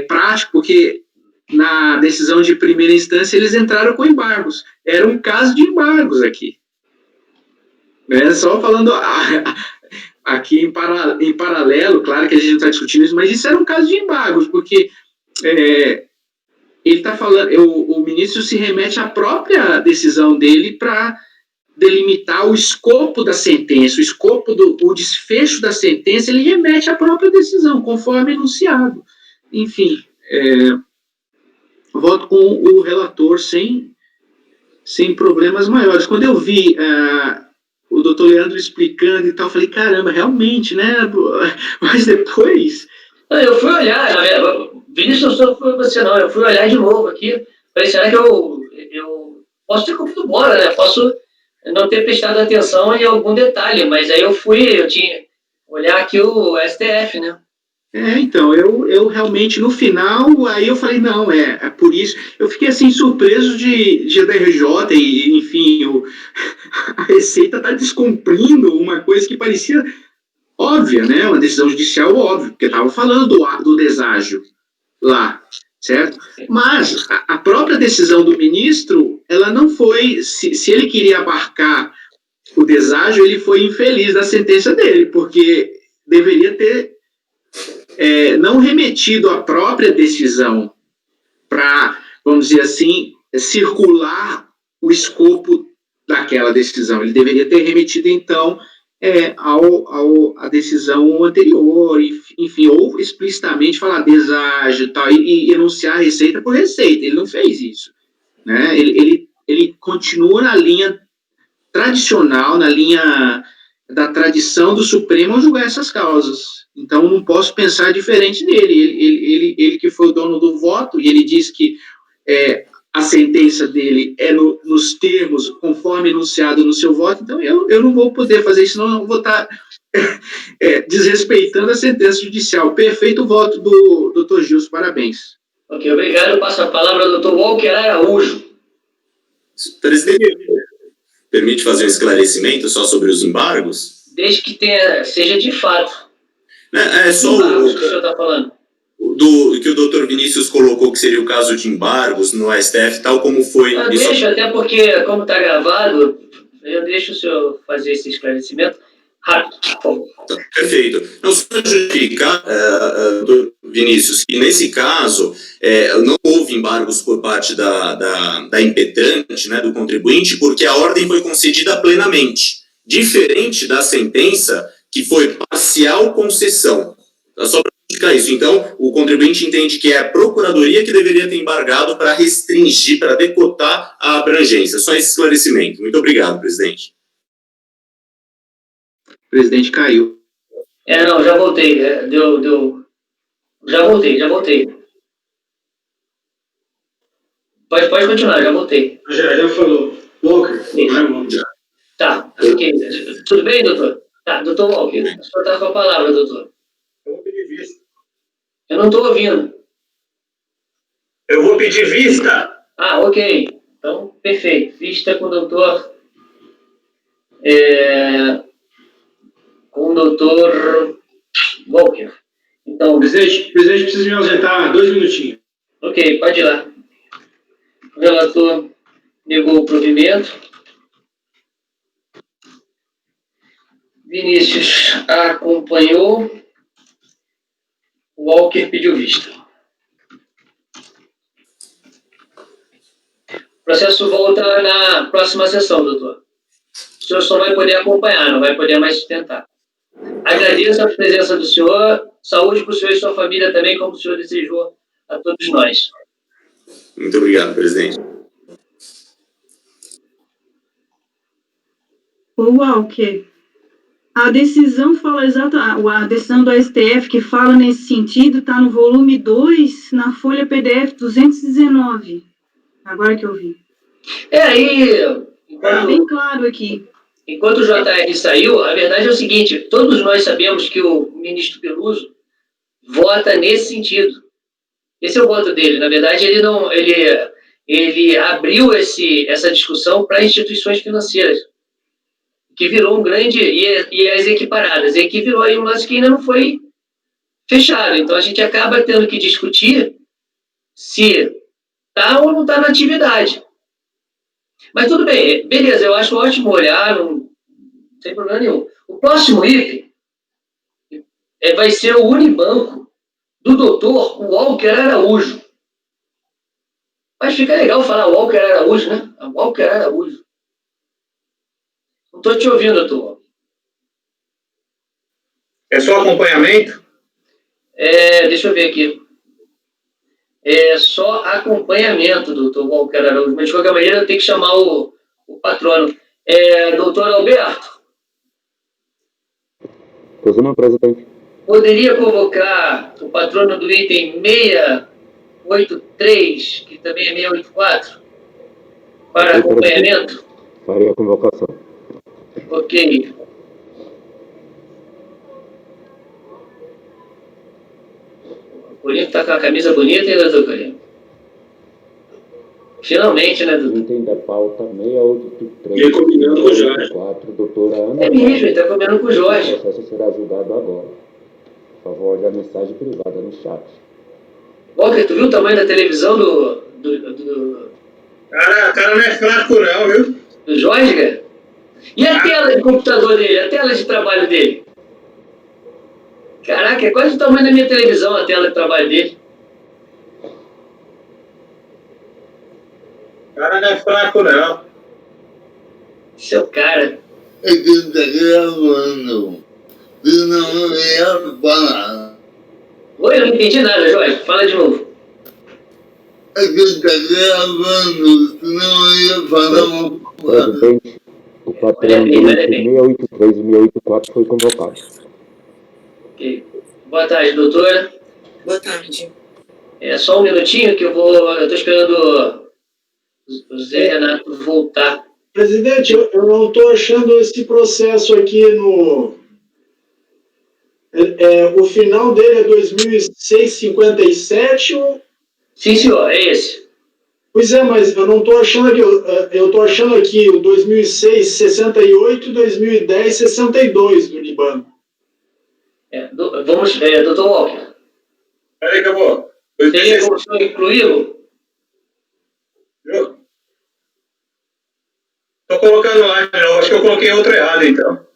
prático, porque na decisão de primeira instância eles entraram com embargos. Era um caso de embargos aqui. Só falando aqui em paralelo, claro que a gente não está discutindo isso, mas isso era um caso de embargos, porque ele está falando, o ministro se remete à própria decisão dele para delimitar o escopo da sentença, o desfecho da sentença, ele remete à própria decisão, conforme enunciado. Enfim, voto com o relator sem problemas maiores. Quando eu vi o doutor Leandro explicando e tal, eu falei, caramba, realmente, né? Mas depois... Eu fui olhar, Vinícius, não foi você não, eu fui olhar de novo aqui, falei, será que eu posso ter comido bola, né? Posso não ter prestado atenção em algum detalhe, mas aí eu tinha olhar aqui o STF, né? Então, eu realmente, no final, aí eu falei, não, é por isso, eu fiquei assim, surpreso de da RJ, e enfim, a Receita está descumprindo uma coisa que parecia óbvia, né, uma decisão judicial óbvia, porque estava falando do deságio lá, certo? Mas a própria decisão do ministro, ela não foi, se ele queria abarcar o deságio, ele foi infeliz na sentença dele, porque deveria ter não remetido à própria decisão para, vamos dizer assim, circular o escopo daquela decisão. Ele deveria ter remetido, então, à decisão anterior, enfim, ou explicitamente falar deságio e tal, e enunciar a receita por receita. Ele não fez isso, né? Ele continua na linha tradicional, na linha da tradição do Supremo a julgar essas causas. Então, não posso pensar diferente dele. Ele que foi o dono do voto, e ele diz que a sentença dele é nos termos conforme enunciado no seu voto, então eu não vou poder fazer isso, senão eu vou estar desrespeitando a sentença judicial. Perfeito o voto do doutor Gilson, parabéns. Ok, obrigado. Eu passo a palavra ao doutor Walker Araújo. Presidente, permite fazer um esclarecimento só sobre os embargos? Desde que seja de fato. É só embargos que o senhor está falando. Que o doutor Vinícius colocou que seria o caso de embargos no STF, tal como foi... Deixa, até porque, como está gravado, eu deixo o senhor fazer esse esclarecimento rápido, por favor. Perfeito. Não, só justificar, doutor Vinícius, que nesse caso não houve embargos por parte da impetrante, né, do contribuinte, porque a ordem foi concedida plenamente, diferente da sentença que foi parcial concessão. Tá? Só para justificar isso. Então, o contribuinte entende que é a Procuradoria que deveria ter embargado para restringir, para decotar a abrangência. Só esse esclarecimento. Muito obrigado, presidente. O presidente caiu. Não, já voltei. Já voltei. Pode continuar, já voltei. Já falou. Walker, Tá, ok. Tudo bem, doutor? Tá, doutor Walker, o senhor está com a palavra, doutor. Eu vou pedir vista. Eu não estou ouvindo. Eu vou pedir vista. Ok. Então, perfeito. Vista com o doutor... com o doutor Walker. Então... Presidente precisa me ausentar 2 minutinhos. Ok, pode ir lá. O relator negou o provimento. Vinícius acompanhou. Walker pediu vista. O processo volta na próxima sessão, doutor. O senhor só vai poder acompanhar, não vai poder mais sustentar. Agradeço a presença do senhor. Saúde para o senhor e sua família também, como o senhor desejou a todos nós. Muito obrigado, presidente. Walker, a decisão fala a decisão do STF que fala nesse sentido está no volume 2, na folha PDF 219. Agora que eu vi. Está bem claro aqui. Enquanto o JR saiu, a verdade é o seguinte, todos nós sabemos que o ministro Peluso vota nesse sentido. Esse é o voto dele. Na verdade, ele abriu essa discussão para instituições financeiras, que virou um grande... E as equiparadas. E aqui virou aí um lance que ainda não foi fechado. Então, a gente acaba tendo que discutir se está ou não está na atividade. Mas tudo bem, beleza, eu acho ótimo olhar, não tem problema nenhum. O próximo item vai ser o Unibanco do doutor Walker Araújo. Mas fica legal falar Walker Araújo, né? Walker Araújo. Não estou te ouvindo, doutor. É só acompanhamento? Deixa eu ver aqui. É só acompanhamento, doutor Walker Araújo. Mas, de qualquer maneira, eu tenho que chamar o patrono. Doutor Alberto. Pois não, presidente. Poderia convocar o patrono do item 683, que também é 684, para acompanhamento? Farei a convocação. Ok. O Corinto está com a camisa bonita, hein, doutor Corinto? Finalmente, né, doutor? Item da pauta 683. Ele combinando com o Jorge. 4, doutora Ana. É mesmo, ele está combinando com o Jorge. O processo será julgado agora. Por favor, olhe a mensagem privada no chat. Walker, tu viu o tamanho da televisão do Cara não é fraco não, viu? Jorge, cara? E a tela de computador dele? A tela de trabalho dele? Caraca, é quase o tamanho da minha televisão a tela de trabalho dele. Cara não é fraco não. Seu cara. Ele tá gravando. Ele não ia falar. Oi, eu não entendi nada, Jorge. Fala de novo. Ele tá gravando. Não ia falar uma coisa. Presidente, o patrão do item 683 e 684 foi convocado. Ok. Boa tarde, doutora. Boa tarde. Só um minutinho que eu estou esperando o Zé Renato voltar. Presidente, eu não estou achando esse processo aqui no... o final dele é 2006-57 ou... Sim, senhor, é esse. Pois é, mas eu não estou achando aqui, eu estou achando aqui o 2006, 68 e 2010, 62 do Unibanco. Doutor Walker. Peraí, acabou. Teria como o senhor incluí-lo? Estou colocando lá de novo, acho que eu coloquei outro errado, então.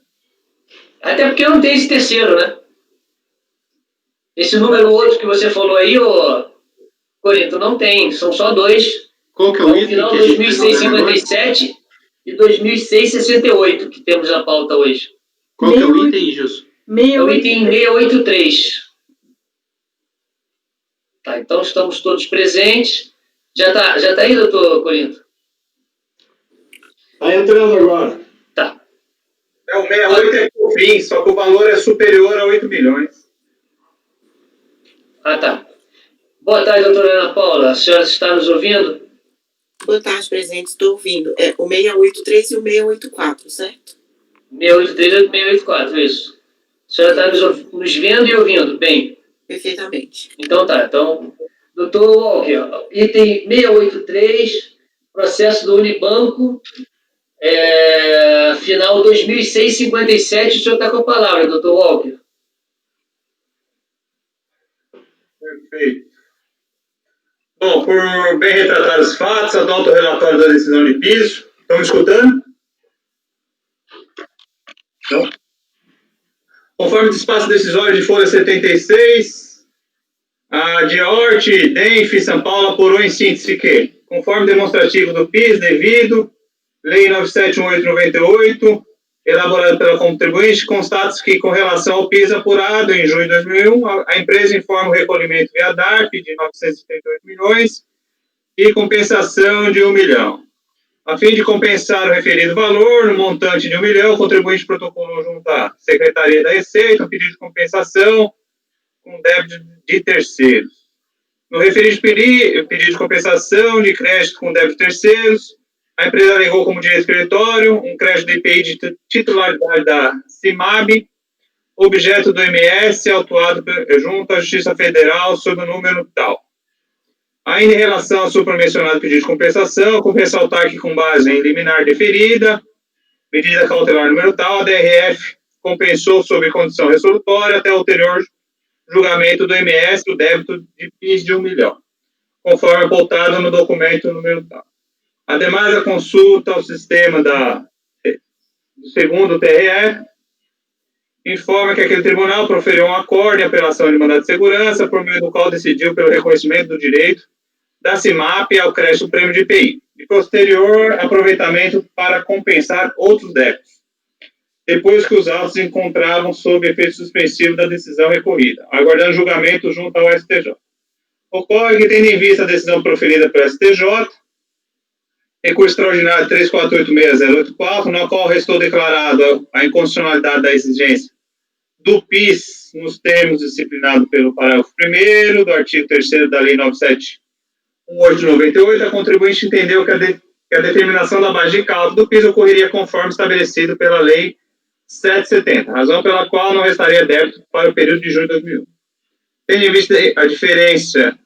Até porque não tem esse terceiro, né? Esse número outro que você falou aí, ô Corinto, não tem, são só dois. Qual que é o item? Final 2657 e 2668 que temos na pauta hoje. Qual que é o item, Gilson? É o item 683. Tá, então estamos todos presentes. Já tá aí, doutor Corinto? Está entrando agora. Tá. É o 68 é COFINS, só que o valor é superior a 8 milhões. Ah, tá. Boa tarde, doutora Ana Paula. A senhora está nos ouvindo? Boa tarde, presidente. Estou ouvindo. É o 683 e o 684, certo? 683 e 684, isso. A senhora está nos vendo e ouvindo? Bem. Perfeitamente. Então tá. Então, doutor Walker, item 683, processo do Unibanco, final 2657, o senhor está com a palavra, doutor Walker. Perfeito. Bom, por bem retratar os fatos, adota o relatório da decisão de piso. Estão me escutando? Não? Conforme despacho decisório de folha 76, a Diort, DENF, São Paulo apurou em síntese que, conforme demonstrativo do PIS devido, Lei 978/98, elaborada pela contribuinte, constata-se que, com relação ao PIS apurado em junho de 2001, a empresa informa o recolhimento via DARF de 938 milhões e compensação de 1 milhão. A fim de compensar o referido valor, no montante de 1 milhão, o contribuinte protocolou junto à Secretaria da Receita um pedido de compensação com débito de terceiros. No referido pedido de compensação de crédito com débito de terceiros, a empresa alegou como direito creditório um crédito de IPI de titularidade da CIMAB, objeto do MS, autuado junto à Justiça Federal sob o número tal. Ainda em relação ao supramencionado pedido de compensação, como ressaltar que, com base em liminar deferida, medida cautelar número tal, a DRF compensou sob condição resolutória até o ulterior julgamento do MS o débito de PIS de 1 milhão, conforme apontado no documento número tal. Ademais, a consulta ao sistema do segundo TRE informa que aquele tribunal proferiu um acórdão em apelação de mandado de segurança, por meio do qual decidiu pelo reconhecimento do direito da CIMAP ao crédito prêmio de IPI, e posterior aproveitamento para compensar outros débitos, depois que os autos se encontravam sob efeito suspensivo da decisão recorrida, aguardando julgamento junto ao STJ. Ocorre que, tendo em vista a decisão proferida pelo STJ, recurso extraordinário 3486-084, no qual restou declarado a inconstitucionalidade da exigência do PIS nos termos disciplinados pelo parágrafo 1º do artigo 3º da Lei 9718/98, a contribuinte entendeu que a determinação da base de cálculo do PIS ocorreria conforme estabelecido pela Lei 770, razão pela qual não restaria débito para o período de junho de 2001. Tendo em vista a diferença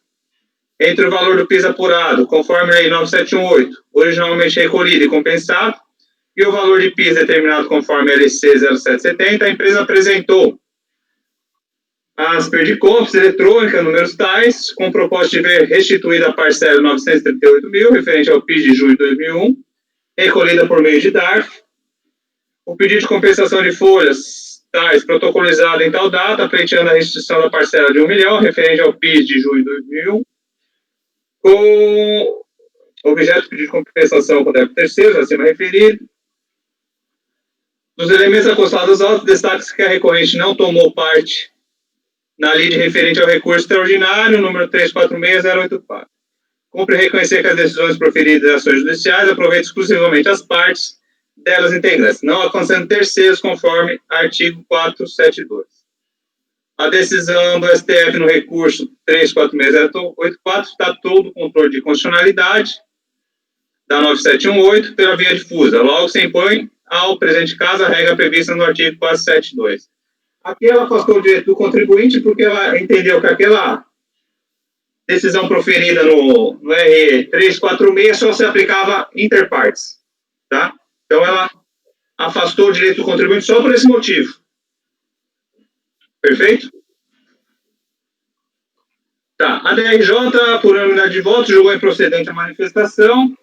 entre o valor do PIS apurado, conforme a Lei 9718, originalmente recolhido e compensado, e o valor de PIS determinado conforme a LC 0770, a empresa apresentou as perdicontas eletrônicas, números tais, com o propósito de ver restituída a parcela de 938 mil, referente ao PIS de junho de 2001, recolhida por meio de DARF, o pedido de compensação de folhas tais protocolizado em tal data, pleiteando a restituição da parcela de 1 milhão, referente ao PIS de junho de 2001, com objeto de pedido de compensação com débito terceiros, acima referido. Dos elementos acostados aos autos, destaca-se que a recorrente não tomou parte na lide referente ao recurso extraordinário, número 346084. Cumpre reconhecer que as decisões proferidas em ações judiciais aproveitam exclusivamente as partes delas integrantes, não alcançando terceiros, conforme artigo 472. A decisão do STF no recurso 346084 tratou do controle de constitucionalidade da 9718 pela via difusa. Logo, se impõe ao presente caso a regra prevista no artigo 472. Aqui ela afastou o direito do contribuinte porque ela entendeu que aquela decisão proferida no RE 346 só se aplicava interpartes, tá? Então, ela afastou o direito do contribuinte só por esse motivo. Perfeito? Tá. A DRJ, por unanimidade de votos, julgou improcedente a manifestação.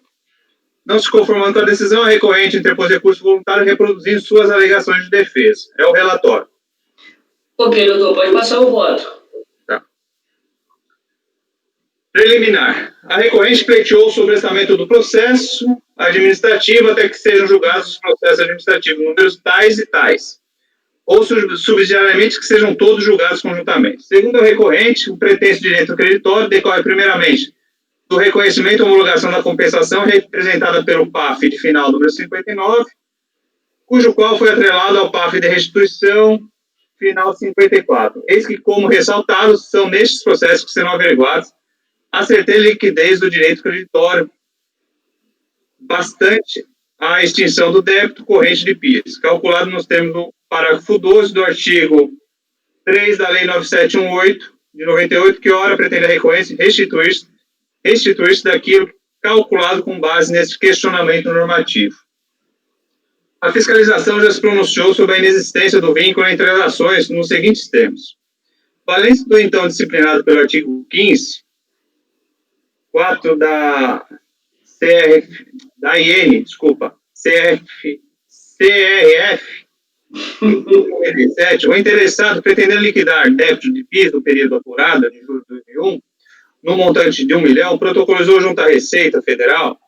Não se conformando com a decisão, a recorrente interpôs recurso voluntário reproduzindo suas alegações de defesa. É o relatório. Ok, doutor, pode passar o voto. Tá. Preliminar. A recorrente pleiteou o sobrestamento do processo administrativo até que sejam julgados os processos administrativos números tais e tais, ou subsidiariamente que sejam todos julgados conjuntamente. Segundo a recorrente, o pretenso direito creditório decorre primeiramente do reconhecimento e homologação da compensação representada pelo PAF de final número 59, cujo qual foi atrelado ao PAF de restituição final 54. Eis que, como ressaltados, são nestes processos que serão averiguados a certeza e liquidez do direito creditório, bastante a extinção do débito corrente de PIS, calculado nos termos do parágrafo 12 do artigo 3 da Lei 9718, de 98, que ora pretende a recorrência restituir-se daquilo calculado com base nesse questionamento normativo. A fiscalização já se pronunciou sobre a inexistência do vínculo entre as ações nos seguintes termos. Valência do então disciplinado pelo artigo 15, 4 da CRF 97, o interessado pretendendo liquidar débito de PIS do período apurado de julho de 2001, no montante de R$1 milhão, protocolizou junto à Receita Federal,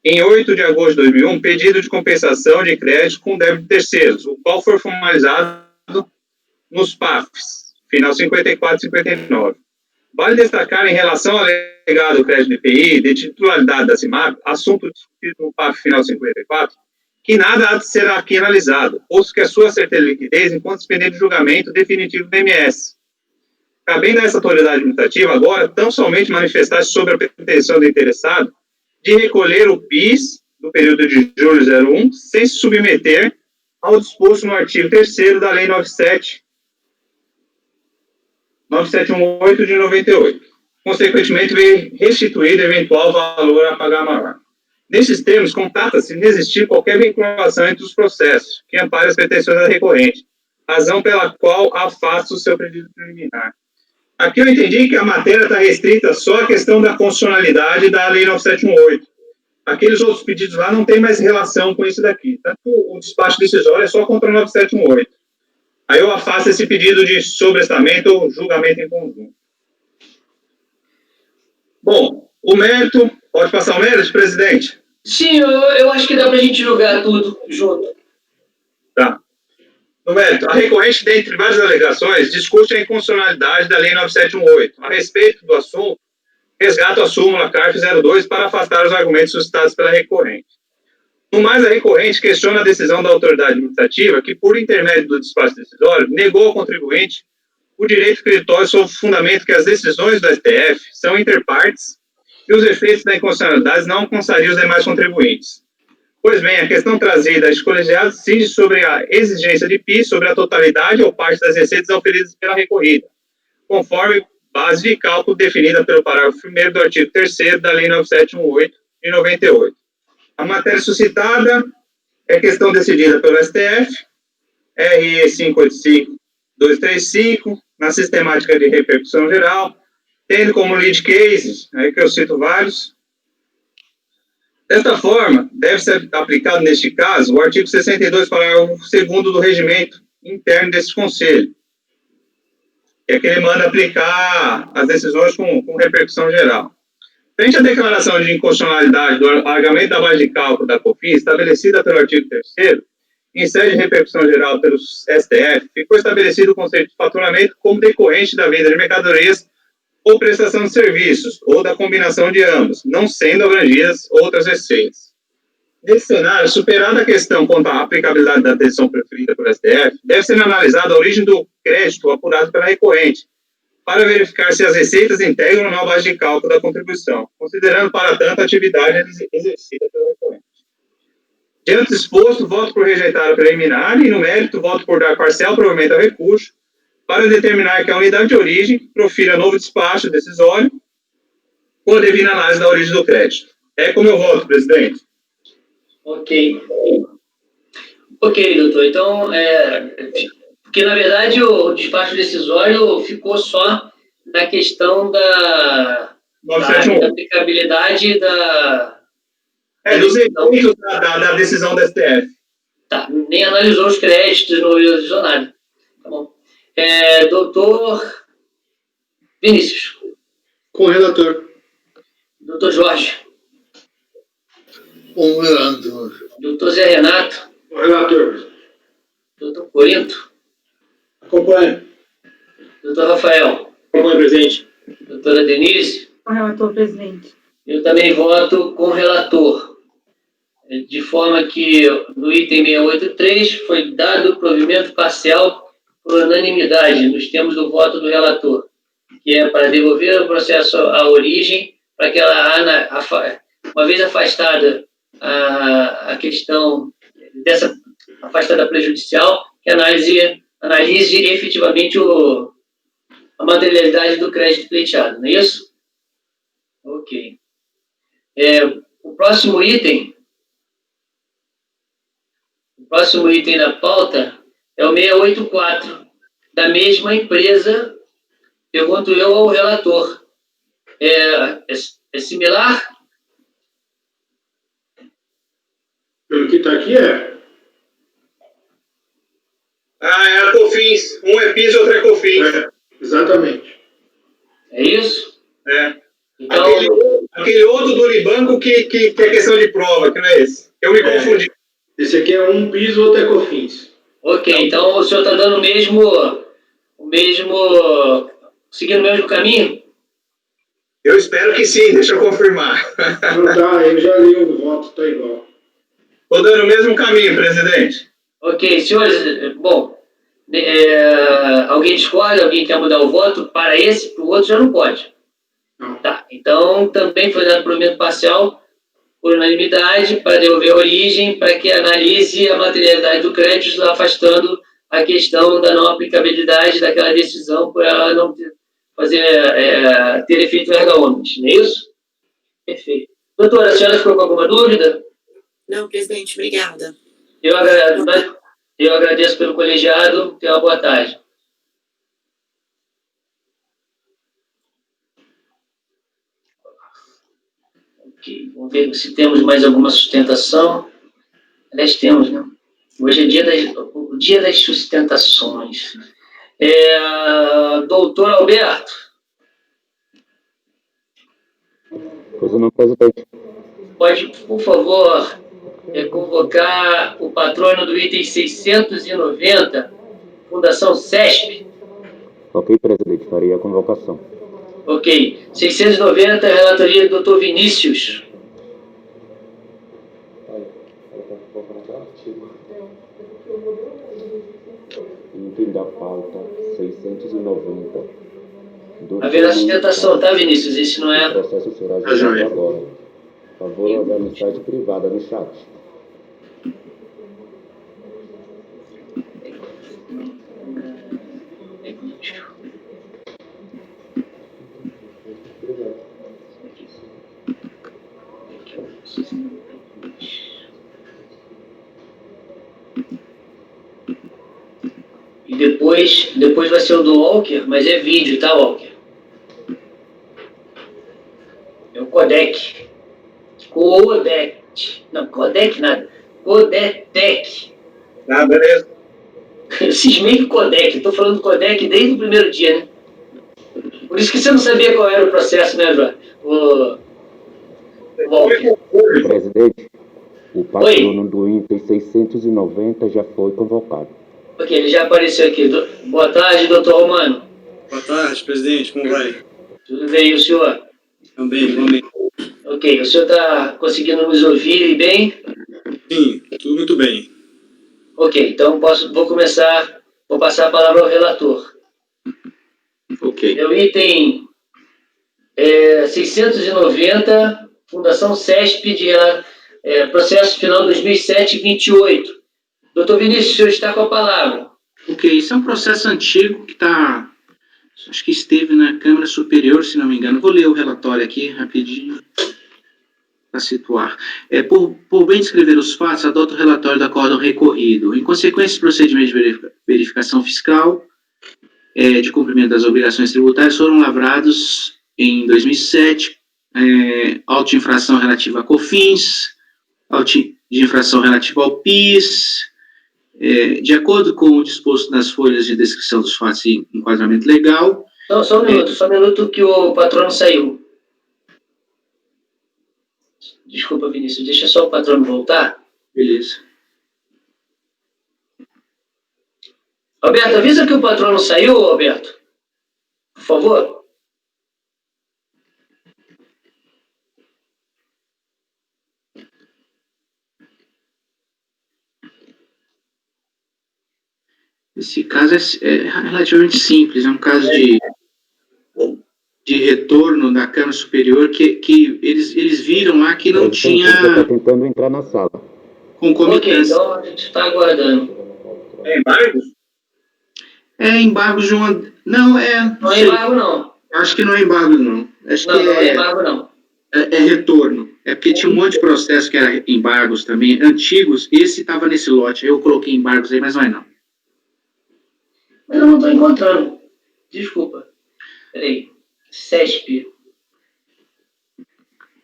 em 8 de agosto de 2001, pedido de compensação de crédito com débito de terceiros, o qual foi formalizado nos PAFs, final 54 e 59. Vale destacar, em relação ao alegado crédito de IPI, de titularidade da CIMAP, assunto discutido no PAF final 54, que nada há de ser aqui analisado, posto que a sua certeza de liquidez enquanto pendente de julgamento definitivo do MS. Cabendo a essa autoridade administrativa, agora, tão somente manifestar-se sobre a pretensão do interessado de recolher o PIS do período de julho 01, sem se submeter ao disposto no artigo 3º da Lei 9718 de 98. Consequentemente, veio restituído eventual valor a pagar maior. Nesses termos, constata-se inexistir qualquer vinculação entre os processos que amparem as pretensões da recorrente, razão pela qual afasta o seu pedido preliminar. Aqui eu entendi que a matéria está restrita só à questão da constitucionalidade da Lei 9718. Aqueles outros pedidos lá não tem mais relação com isso daqui. Tanto o despacho decisório é só contra a 9718. Aí eu afasto esse pedido de sobrestamento ou julgamento em conjunto. Bom, o mérito... Pode passar o mérito, presidente? Sim, eu acho que dá para a gente julgar tudo junto. Tá. No mérito, a recorrente, dentre várias alegações, discute a inconstitucionalidade da Lei 9718. A respeito do assunto, resgata a súmula CARF 02 para afastar os argumentos suscitados pela recorrente. No mais, a recorrente questiona a decisão da autoridade administrativa que, por intermédio do despacho decisório, negou ao contribuinte o direito creditório sob o fundamento que as decisões do STF são interpartes e os efeitos da inconstitucionalidade não alcançariam os demais contribuintes. Pois bem, a questão trazida às colegiadas incide sobre a exigência de PIS sobre a totalidade ou parte das receitas oferidas pela recorrida, conforme base de cálculo definida pelo parágrafo 1º do artigo 3º da Lei 9718 de 98. A matéria suscitada é questão decidida pelo STF, RE 585-235, na sistemática de repercussão geral, tendo como lead cases, aí que eu cito vários. Desta forma, deve ser aplicado neste caso o artigo 62, parágrafo 2º do regimento interno desse conselho, que é que ele manda aplicar as decisões com repercussão geral. Frente à declaração de inconstitucionalidade do alargamento da base de cálculo da COFINS, estabelecida pelo artigo 3º, em sede de repercussão geral pelo STF, ficou estabelecido o conceito de faturamento como decorrente da venda de mercadorias ou prestação de serviços, ou da combinação de ambos, não sendo abrangidas outras receitas. Nesse cenário, superada a questão quanto à aplicabilidade da decisão preferida pelo STF, deve ser analisada a origem do crédito apurado pela recorrente, para verificar se as receitas integram ou não a base de cálculo da contribuição, considerando, para tanto, a atividade exercida pelo recorrente. Diante exposto, voto por rejeitar a preliminar e, no mérito, voto por dar parcial provimento ao recurso, para determinar que a unidade de origem profira novo despacho decisório com a devida análise da origem do crédito. É como eu voto, presidente. Ok. Ok, doutor. Então, porque, na verdade, o despacho decisório ficou só na questão da 971. aplicabilidade dos efeitos da decisão da STF. Tá, nem analisou os créditos, não analisou nada. Tá bom. Doutor Vinícius. Com o relator. Doutor Jorge. Com o relator. Doutor Zé Renato. Com o relator. Doutor Corinto. Acompanho. Doutor Rafael. Acompanho, presidente. Doutora Denise. Com o relator, presidente. Eu também voto com o relator. De forma que no item 683 foi dado provimento parcial por unanimidade nos termos do voto do relator, que é para devolver o processo à origem, para que ela, uma vez afastada a questão dessa afastada prejudicial, que analise efetivamente a materialidade do crédito pleiteado, não é isso? Ok. O próximo item da pauta é o 684, da mesma empresa. Pergunto eu ao relator. É similar? Pelo que está aqui, é. É a COFINS. Um é PIS e outro é COFINS. Exatamente. É isso? Então, aquele outro do Unibanco que é questão de prova, que não é esse. Eu me confundi. Esse aqui é um PIS, o outro é COFINS. Ok, então o senhor está dando seguindo o mesmo caminho? Eu espero que sim, deixa eu confirmar. Não tá, eu já li o voto, tá igual. Estou dando o mesmo caminho, presidente. Ok, senhores, bom, alguém discorda, alguém quer mudar o voto para esse, para o outro já não pode. Não. Tá, então também foi dado provimento parcial por unanimidade para devolver a origem, para que analise a materialidade do crédito, afastando a questão da não aplicabilidade daquela decisão por ela não ter efeito erga omnes, não é isso? Perfeito. Doutora, a senhora ficou com alguma dúvida? Não, presidente, obrigada. Eu agradeço pelo colegiado. Tenha uma boa tarde. Ok, vamos ver se temos mais alguma sustentação. Aliás, temos, né? Hoje é o dia das sustentações. Doutor Alberto. Pois não, presidente. Pode, por favor, convocar o patrono do item 690, Fundação CESP. Ok, presidente, farei a convocação. Ok. 690, relatoria do Dr. Vinícius. Item da pauta 690. Haver a sustentação, tá, Vinícius? Esse não é... O processo será julgado agora. Por favor, da amizade privada no chat. E depois vai ser o do Walker, mas é vídeo, tá, Walker? É o codec. Não, codec nada. Codetec. Ah, beleza. Eu cismei com codec. Estou falando codec desde o primeiro dia, né? Por isso que você não sabia qual era o processo, né, João? Walker. Presidente, o patrono do item 690 já foi convocado. Ok, ele já apareceu aqui. Boa tarde, doutor Romano. Boa tarde, presidente. Como vai? Tudo bem, e o senhor? Também, igualmente. Ok, o senhor está conseguindo nos ouvir bem? Sim, tudo muito bem. Ok, então vou passar a palavra ao relator. Ok. É o item 690, Fundação CESP, de processo final 2007-28. Doutor Vinícius, o senhor está com a palavra. Ok, isso é um processo antigo que está acho que esteve na Câmara Superior, se não me engano. Vou ler o relatório aqui rapidinho para situar. Por bem descrever os fatos, adota o relatório do acórdão recorrido. Em consequência do procedimento de verificação fiscal de cumprimento das obrigações tributárias, foram lavrados em 2007 auto de infração relativa a COFINS, auto de infração relativa ao PIS, de acordo com o disposto nas folhas de descrição dos fatos e enquadramento legal. Não, só um minuto que o patrono saiu. Desculpa, Vinícius, deixa só o patrono voltar. Beleza. Alberto, avisa que o patrono saiu, Alberto. Por favor. Esse caso é relativamente simples, é um caso de retorno da Câmara Superior que eles viram lá que não tinha... Está tentando entrar na sala. Concomitância. Ok, então a gente está aguardando. É embargos? É embargos de uma... Não é embargo, não. Acho que não é embargo, não. Acho que não é embargo, não. É retorno. É porque tinha um monte de processo que era embargos também, antigos. Esse estava nesse lote. Eu coloquei embargos aí, mas não é não. Mas eu não estou encontrando. Desculpa. Peraí. CESP.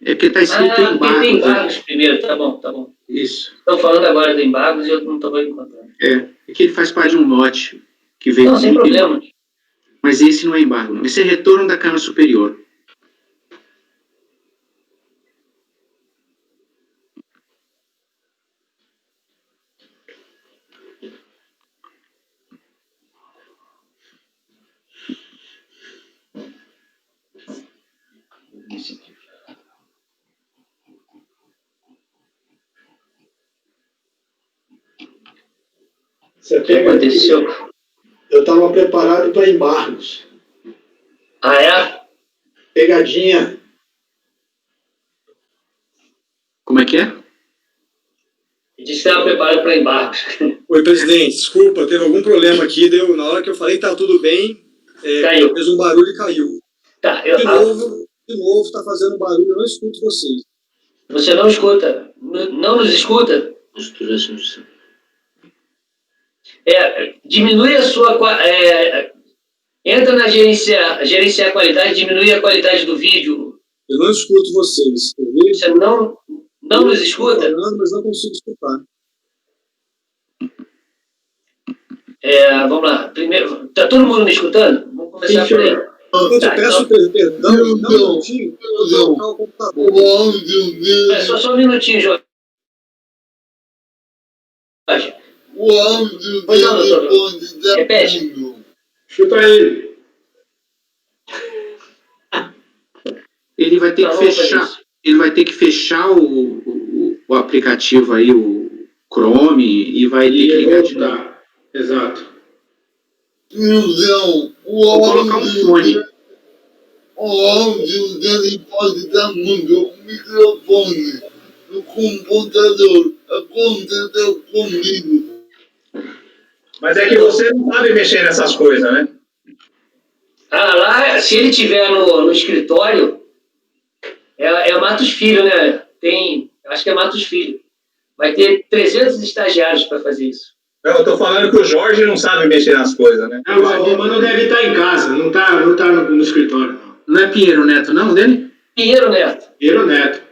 É porque está escrito embargos. Tem embargos primeiro. Tá bom. Isso. Estão falando agora de embargos e eu não estou encontrando. É que ele faz parte de um lote que veio... Não, sem problema. Mas esse não é embargo, não. Esse é retorno da Câmara Superior. Você pega aconteceu? Eu estava preparado para embargos. Ah, é? Pegadinha. Como é que é? Disse que estava preparado para embargos. Oi, presidente, desculpa, teve algum problema aqui, na hora que eu falei que tá tudo bem, caiu. Fez um barulho e caiu. Tá, de novo, tá fazendo barulho, eu não escuto vocês. Você não escuta? Não nos escuta? Diminui a sua... entra na gerenciar a qualidade, diminui a qualidade do vídeo. Eu não escuto vocês. Você não nos escuta? Falando, mas não consigo escutar. Vamos lá. Primeiro, tá todo mundo me escutando? Vamos começar por aí. Eu peço perdão, não colocar o computador. Só um minutinho, Jorge. O áudio Pois não, doutor. Repete. Chuta ele. Ele vai ter que fechar. Ele vai ter que fechar o aplicativo aí, o Chrome, e vai ter que ligar de novo. Exato. Então, Vou colocar um fone. O áudio dele pode estar muito o microfone no computador. Aconteceu comigo. Mas é que você não sabe mexer nessas coisas, né? Lá, se ele estiver no escritório, é Matos Filho, né? Acho que é Matos Filho. Vai ter 300 estagiários para fazer isso. Eu tô falando que o Jorge não sabe mexer nas coisas, né? Mas não deve estar em casa, não tá no escritório. Não é Pinheiro Neto, não, dele? Pinheiro Neto. Pinheiro Neto.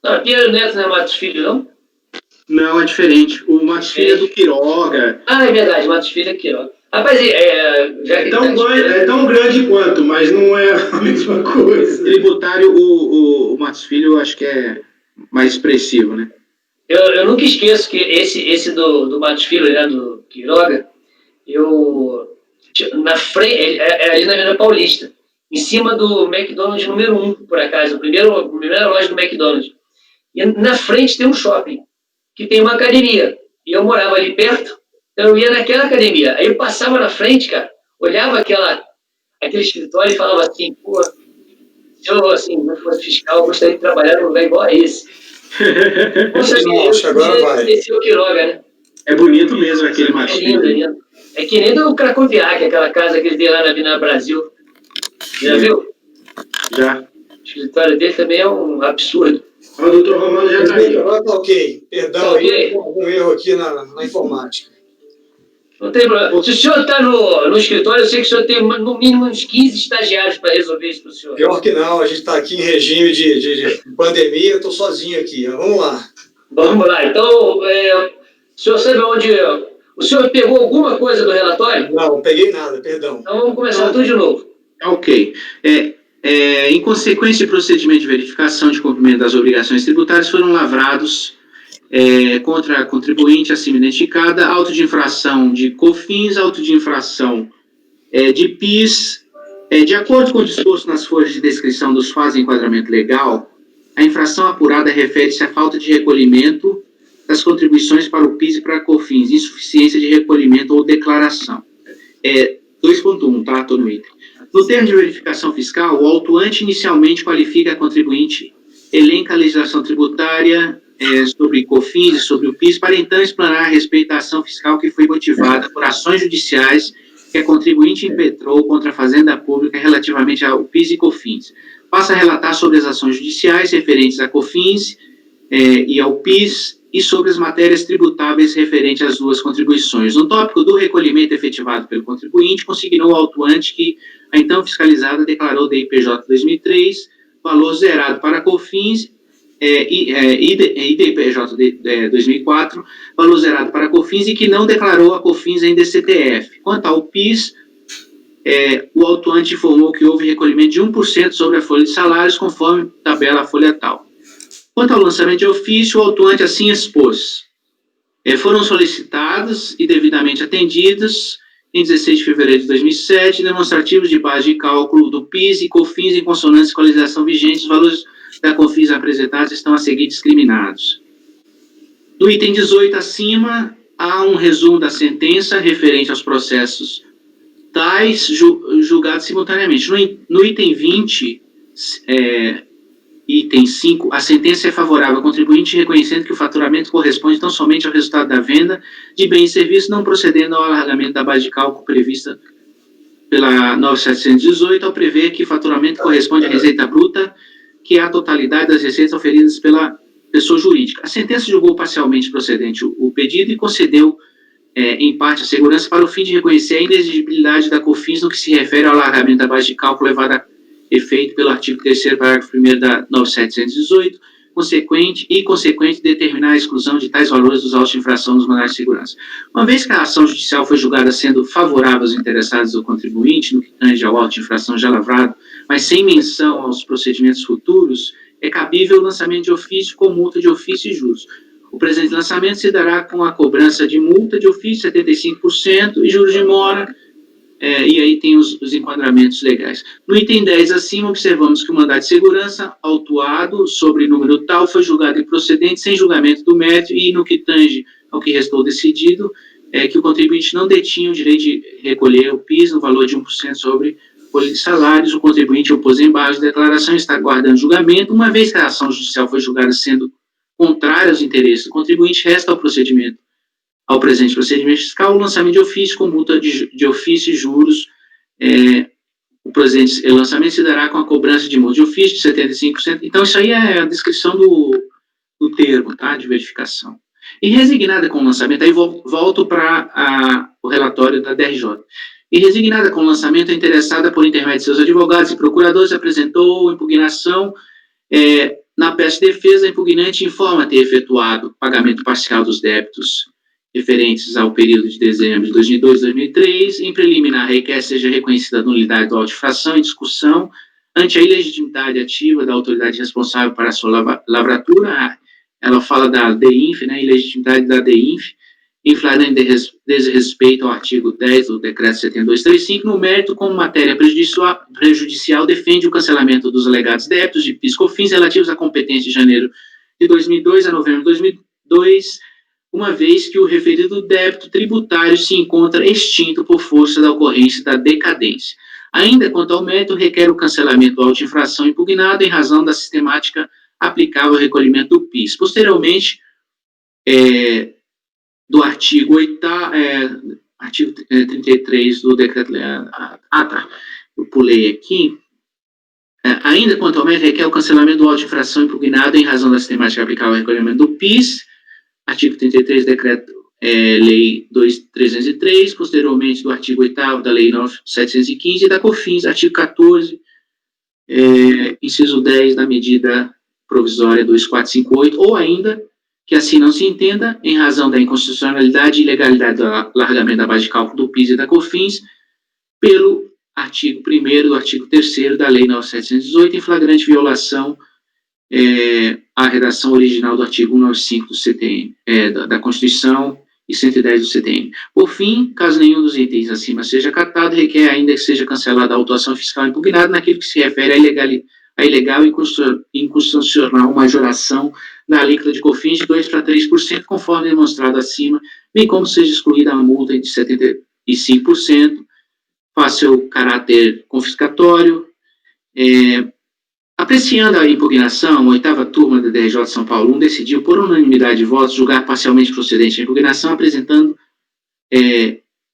Não, Pinheiro Neto não é Matos Filho, não? Não, é diferente. O Matos Filho é do Quiroga. Ah, é verdade, Matos Filho é Quiroga. Rapaz, já que é tão grande quanto, mas não é a mesma coisa. Tributário, o Matos Filho, eu acho que é mais expressivo, né? Eu nunca esqueço que esse do Matos Filho, né, do Quiroga, na frente, ali na Avenida Paulista, em cima do McDonald's número 1, por acaso, a primeira loja do McDonald's. E na frente tem um shopping, que tem uma academia. E eu morava ali perto, então eu ia naquela academia. Aí eu passava na frente, cara, olhava aquele escritório e falava assim, pô, se eu assim, não fosse fiscal, eu gostaria de trabalhar num lugar igual a esse. Nossa, agora vai. Esse é o Quiroga, né? É bonito mesmo aquele Matos Filho. É lindo. É que nem do Cracoviak, aquela casa que ele tem lá na Avenida Brasil. Já viu? Já. O escritório dele também é um absurdo. O doutor Romano já está aí. Agora tá ok. Perdão Tá ok? aí, algum erro aqui na informática. Não tem problema. Se o senhor está no escritório, eu sei que o senhor tem no mínimo uns 15 estagiários para resolver isso para o senhor. Pior que não, a gente está aqui em regime de pandemia, eu estou sozinho aqui. Vamos lá. Vamos lá. Então, o senhor sabe onde... O senhor pegou alguma coisa do relatório? Não, não peguei nada, perdão. Então vamos começar tudo de novo. Ok. Em consequência de procedimento de verificação de cumprimento das obrigações tributárias, foram lavrados contra a contribuinte acima identificada, auto de infração de COFINS, auto de infração de PIS. De acordo com o disposto nas folhas de descrição dos fatos de enquadramento legal, a infração apurada refere-se à falta de recolhimento das contribuições para o PIS e para a COFINS, insuficiência de recolhimento ou declaração. 2.1, tá? Estou no item. No termo de verificação fiscal, o autuante inicialmente qualifica a contribuinte, elenca a legislação tributária sobre COFINS e sobre o PIS, para então explanar a respeito da ação fiscal que foi motivada por ações judiciais que a contribuinte impetrou contra a Fazenda Pública relativamente ao PIS e COFINS. Passa a relatar sobre as ações judiciais referentes a COFINS e ao PIS e sobre as matérias tributáveis referentes às duas contribuições. No tópico do recolhimento efetivado pelo contribuinte, consignou o autuante que a então fiscalizada declarou DIPJ 2003, valor zerado para COFINS, IDPJ 2004, valor zerado para COFINS e que não declarou a COFINS em DCTF. Quanto ao PIS, o autuante informou que houve recolhimento de 1% sobre a folha de salários, conforme tabela folha tal. Quanto ao lançamento de ofício, o autuante assim expôs. Foram solicitados e devidamente atendidos, em 16 de fevereiro de 2007, demonstrativos de base de cálculo do PIS e COFINS em consonância com a legislação vigente. Os valores da COFINS apresentados estão a seguir discriminados. No item 18 acima, há um resumo da sentença referente aos processos tais julgados simultaneamente. No item 20, item 5, a sentença é favorável ao contribuinte, reconhecendo que o faturamento corresponde tão somente ao resultado da venda de bens e serviços, não procedendo ao alargamento da base de cálculo prevista pela 9718, ao prever que o faturamento corresponde à receita bruta, que é a totalidade das receitas oferidas pela pessoa jurídica. A sentença julgou parcialmente procedente o pedido e concedeu, em parte, a segurança para o fim de reconhecer a inexigibilidade da COFINS no que se refere ao alargamento da base de cálculo levada a efeito pelo artigo 3º, parágrafo 1º da 9718, consequente determinar a exclusão de tais valores dos autos de infração dos mandados de segurança. Uma vez que a ação judicial foi julgada sendo favorável aos interessados do contribuinte, no que tange ao auto de infração já lavrado, mas sem menção aos procedimentos futuros, é cabível o lançamento de ofício com multa de ofício e juros. O presente lançamento se dará com a cobrança de multa de ofício, 75%, e juros de mora, e aí tem os enquadramentos legais. No item 10 acima, observamos que o mandado de segurança, autuado sobre número tal, foi julgado improcedente, sem julgamento do mérito, e no que tange ao que restou decidido, que o contribuinte não detinha o direito de recolher o PIS no valor de 1% sobre folha de salários. O contribuinte opôs embargos de declaração e está aguardando julgamento. Uma vez que a ação judicial foi julgada sendo contrária aos interesses do contribuinte, resta ao presente procedimento fiscal, o lançamento de ofício com multa de ofício e juros. O presente lançamento se dará com a cobrança de multa de ofício de 75%. Então, isso aí é a descrição do termo, tá, de verificação. E resignada com o lançamento, aí volto para o relatório da DRJ. E resignada com o lançamento, a interessada, por intermédio de seus advogados e procuradores, apresentou impugnação. Na peça de defesa, a impugnante informa ter efetuado pagamento parcial dos débitos referentes ao período de dezembro de 2002 e 2003. Em preliminar, requer seja reconhecida a nulidade do auto de infração em discussão ante a ilegitimidade ativa da autoridade responsável para a sua lavratura. Ela fala da DEINF, né, ilegitimidade da DEINF, em flagrante desrespeito ao artigo 10 do decreto 7235, no mérito, como matéria prejudicial, defende o cancelamento dos alegados débitos de PIS/COFINS relativos à competência de janeiro de 2002 a novembro de 2002, uma vez que o referido débito tributário se encontra extinto por força da ocorrência da decadência. Ainda quanto ao mérito, requer o cancelamento do auto de infração impugnado em razão da sistemática aplicável ao recolhimento do PIS. Posteriormente, do artigo 8º, artigo 33 do decreto-lei. Tá. Eu pulei aqui. Ainda quanto ao mérito, requer o cancelamento do auto de infração impugnado em razão da sistemática aplicável ao recolhimento do PIS, artigo 33, decreto-lei 2303, posteriormente do artigo 8º da lei 9715 e da COFINS, artigo 14, inciso 10 da medida provisória 2458, ou ainda, que assim não se entenda, em razão da inconstitucionalidade e ilegalidade do alargamento da base de cálculo do PIS e da COFINS, pelo artigo 1º do artigo 3º da Lei 9.718, em flagrante violação à redação original do artigo 195 do CTN, da Constituição e 110 do CTN. Por fim, caso nenhum dos itens acima seja acatado, requer ainda que seja cancelada a autuação fiscal impugnada naquilo que se refere à ilegal e inconstitucional majoração da alíquota de COFINS de 2% para 3%, conforme demonstrado acima, bem como seja excluída a multa de 75%, faz seu caráter confiscatório. Apreciando a impugnação, a 8ª turma da DRJ São Paulo 1 decidiu, por unanimidade de votos, julgar parcialmente procedente a impugnação,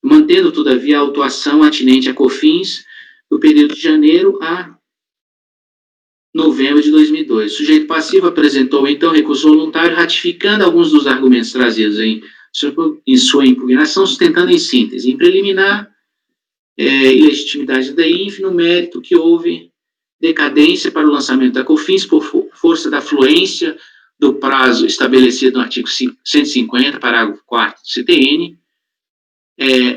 mantendo, todavia, a autuação atinente a COFINS do período de janeiro a novembro de 2002. O sujeito passivo apresentou, então, recurso voluntário, ratificando alguns dos argumentos trazidos em sua impugnação, sustentando em síntese, em preliminar, ilegitimidade da INF, no mérito que houve decadência para o lançamento da COFINS por força da fluência do prazo estabelecido no artigo 150, parágrafo 4º do CTN.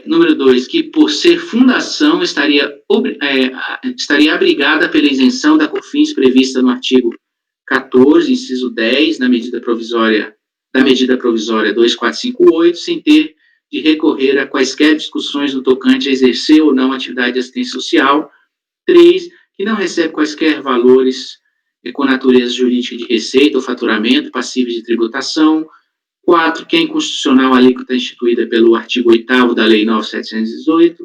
Número 2, que por ser fundação estaria abrigada pela isenção da COFINS prevista no artigo 14, inciso 10, da medida provisória 2458, sem ter de recorrer a quaisquer discussões no tocante a exercer ou não atividade de assistência social. 3, que não recebe quaisquer valores com natureza jurídica de receita ou faturamento passíveis de tributação. 4, que é inconstitucional a alíquota instituída pelo artigo 8º da Lei 9.718.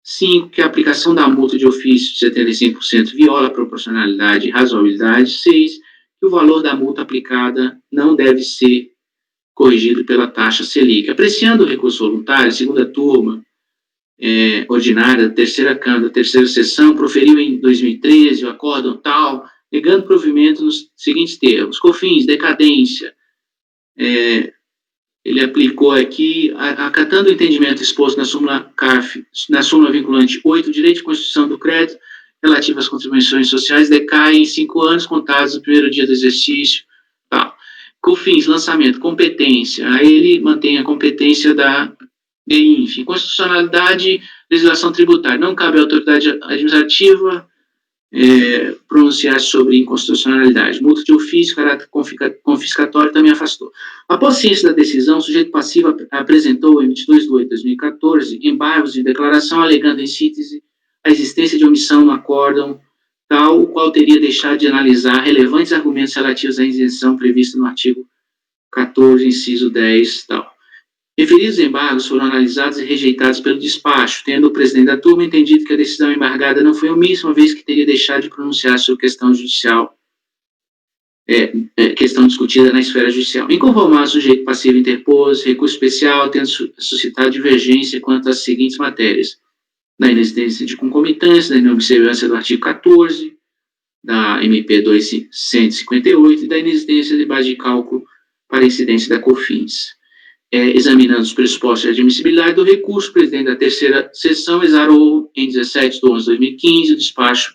5, que a aplicação da multa de ofício de 75% viola a proporcionalidade e razoabilidade. 6, que o valor da multa aplicada não deve ser corrigido pela taxa Selic. Apreciando o recurso voluntário, a 2ª turma ordinária da 3ª Câmara, da 3ª Sessão, proferiu em 2013 o acórdão tal, negando provimento nos seguintes termos: COFINS, decadência. Ele aplicou aqui, acatando o entendimento exposto na súmula CARF, na súmula vinculante 8, o direito de constituição do crédito relativo às contribuições sociais decai em 5 anos contados do primeiro dia do exercício, tal. COFINS, lançamento, competência, aí ele mantém a competência da INF. Constitucionalidade, legislação tributária, não cabe à autoridade administrativa pronunciar sobre inconstitucionalidade. Multa de ofício, caráter confiscatório, também afastou. Após ciência da decisão, o sujeito passivo apresentou, em 22 de 8 de 2014, embargos de declaração, alegando em síntese a existência de omissão no acórdão tal, o qual teria deixado de analisar relevantes argumentos relativos à isenção prevista no artigo 14, inciso 10, tal. Referidos embargos foram analisados e rejeitados pelo despacho, tendo o presidente da turma entendido que a decisão embargada não foi omissa, uma vez que teria deixado de pronunciar sobre questão judicial, questão discutida na esfera judicial. Inconformado, o sujeito passivo interpôs recurso especial, tendo suscitado divergência quanto às seguintes matérias: da inexistência de concomitância, da inobservância do artigo 14, da MP 258 e da inexistência de base de cálculo para incidência da COFINS. Examinando os pressupostos de admissibilidade do recurso, o presidente da 3ª Sessão exarou em 17 de 11 de 2015 o despacho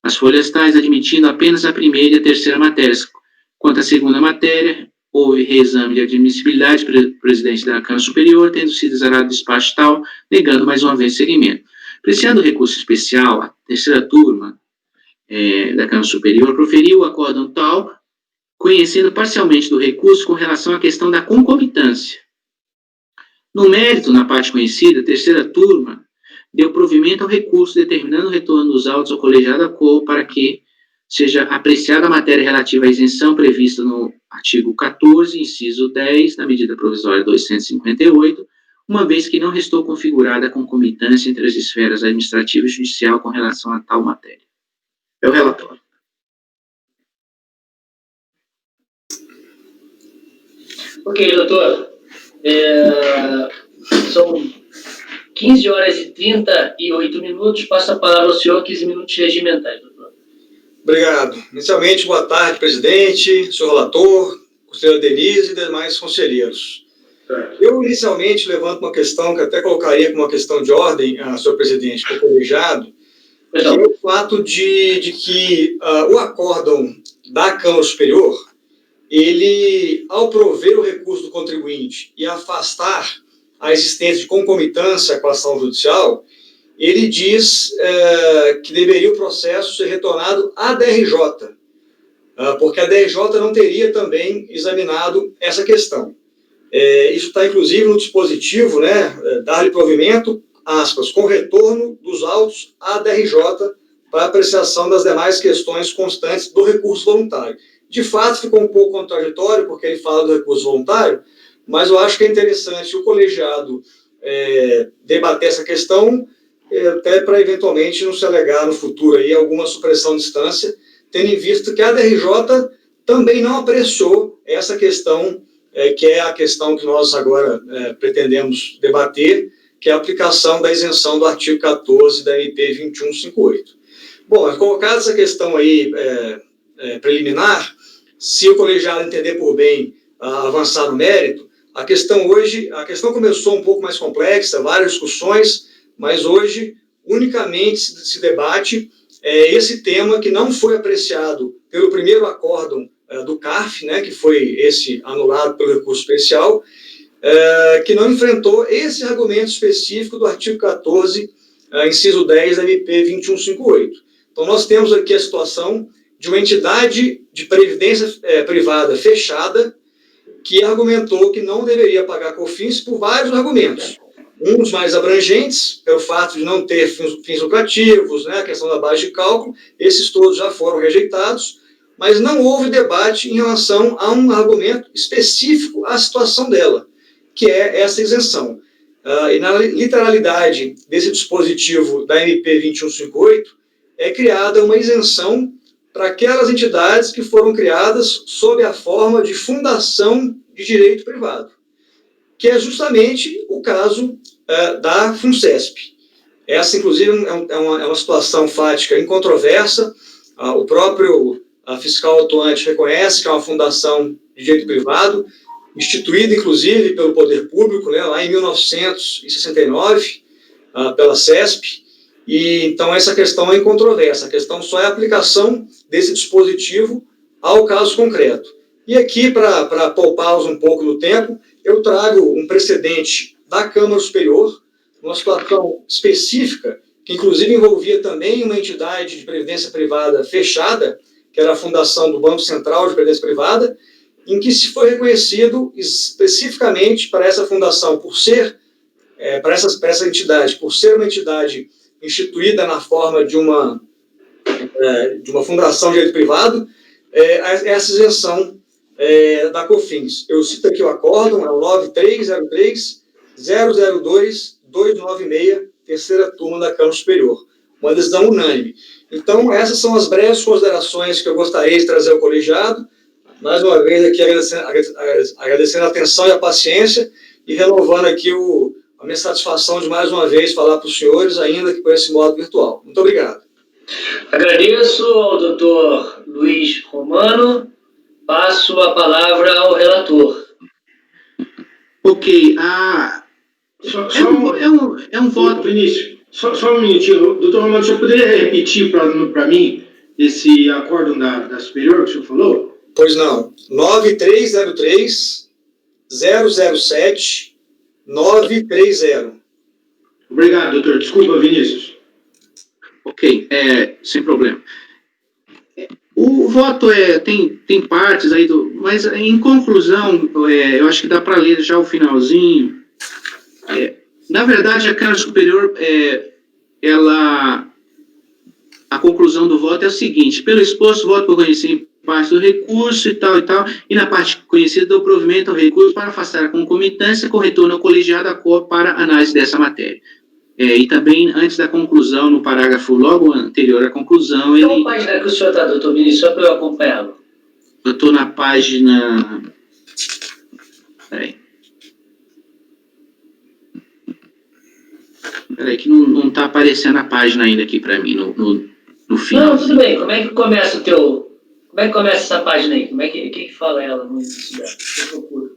as folhas tais, admitindo apenas a primeira e a 3ª matérias. Quanto à 2ª matéria, houve reexame de admissibilidade pelo presidente da Câmara Superior, tendo sido exarado o despacho tal, negando mais uma vez seguimento. Apreciando o recurso especial, a 3ª turma da Câmara Superior proferiu o acórdão tal, conhecendo parcialmente do recurso com relação à questão da concomitância. No mérito, na parte conhecida, a 3ª turma deu provimento ao recurso, determinando o retorno dos autos ao colegiado da COA para que seja apreciada a matéria relativa à isenção prevista no artigo 14, inciso 10, da medida provisória 258, uma vez que não restou configurada a concomitância entre as esferas administrativa e judicial com relação a tal matéria. É o relatório. Ok, doutor. São 15 horas e 38 minutos. Passa a palavra ao senhor, 15 minutos regimentais, doutor. Obrigado. Inicialmente, boa tarde, presidente, senhor relator, conselheira Denise e demais conselheiros. Eu, inicialmente, levanto uma questão que até colocaria como uma questão de ordem, senhor presidente, para o colegiado, que é o fato de que o acórdão da Câmara Superior, ele, ao prover o recurso do contribuinte e afastar a existência de concomitância com a ação judicial, ele diz que deveria o processo ser retornado à DRJ, porque a DRJ não teria também examinado essa questão. Isso está, inclusive, no dispositivo, né, dar-lhe provimento, aspas, com retorno dos autos à DRJ para apreciação das demais questões constantes do recurso voluntário. De fato, ficou um pouco contraditório, porque ele fala do recurso voluntário, mas eu acho que é interessante o colegiado debater essa questão, até para, eventualmente, não se alegar no futuro aí alguma supressão de instância, tendo em vista que a DRJ também não apreciou essa questão, que é a questão que nós agora pretendemos debater, que é a aplicação da isenção do artigo 14 da MP 2158. Bom, colocada essa questão aí preliminar, se o colegiado entender por bem avançar no mérito, a questão começou um pouco mais complexa, várias discussões, mas hoje unicamente se debate esse tema que não foi apreciado pelo primeiro acórdão do CARF, né, que foi esse anulado pelo recurso especial, que não enfrentou esse argumento específico do artigo 14, inciso 10 da MP 2158. Então, nós temos aqui a situação de uma entidade de previdência privada fechada que argumentou que não deveria pagar COFINS por vários argumentos. Uns mais abrangentes, pelo fato de não ter fins lucrativos, né, a questão da base de cálculo, esses todos já foram rejeitados, mas não houve debate em relação a um argumento específico à situação dela, que é essa isenção. E na literalidade desse dispositivo da MP 2158, é criada uma isenção para aquelas entidades que foram criadas sob a forma de fundação de direito privado, que é justamente o caso da FUNCESP. Essa, inclusive, é uma situação fática incontroversa. O próprio fiscal atuante reconhece que é uma fundação de direito privado, instituída, inclusive, pelo poder público, né, lá em 1969, pela CESP, e então essa questão é incontroversa, a questão só é a aplicação desse dispositivo ao caso concreto. E aqui, para poupá-los um pouco no tempo, eu trago um precedente da Câmara Superior, uma situação específica, que inclusive envolvia também uma entidade de previdência privada fechada, que era a Fundação do Banco Central de Previdência Privada, em que se foi reconhecido especificamente para essa fundação, por ser, para essa entidade, por ser uma entidade instituída na forma de uma fundação de direito privado, essa isenção da COFINS. Eu cito aqui o acórdão, é o 9303-002-296, terceira turma da Câmara Superior. Uma decisão unânime. Então, essas são as breves considerações que eu gostaria de trazer ao colegiado. Mais uma vez aqui agradecendo a atenção e a paciência e renovando aqui a minha satisfação de mais uma vez falar para os senhores, ainda que por esse modo virtual. Muito obrigado. Agradeço ao doutor Luiz Romano. Passo a palavra ao relator. Ok. É um voto. Vinícius, só um minutinho. Doutor Romano, o senhor poderia repetir para mim esse acórdão da Superior que o senhor falou? Pois não. 9303-007-930. Obrigado, doutor. Desculpa, Vinícius. Ok, sem problema. O voto tem partes aí, mas em conclusão, eu acho que dá para ler já o finalzinho. Na verdade, a Câmara Superior, a conclusão do voto é o seguinte: pelo exposto, voto por conhecer em parte do recurso e tal, e na parte conhecida do provimento ao recurso para afastar a concomitância com retorno ao colegiado para análise dessa matéria. E também, antes da conclusão, no parágrafo logo anterior à conclusão... Qual página que o senhor está, doutor Vinícius, só para eu acompanhá-lo? Eu estou na página... Peraí. Peraí, que não está aparecendo a página ainda aqui para mim, no final. Não, tudo bem. Como é que começa Como é que começa essa página aí? Como é que fala ela no início dela? Eu procuro.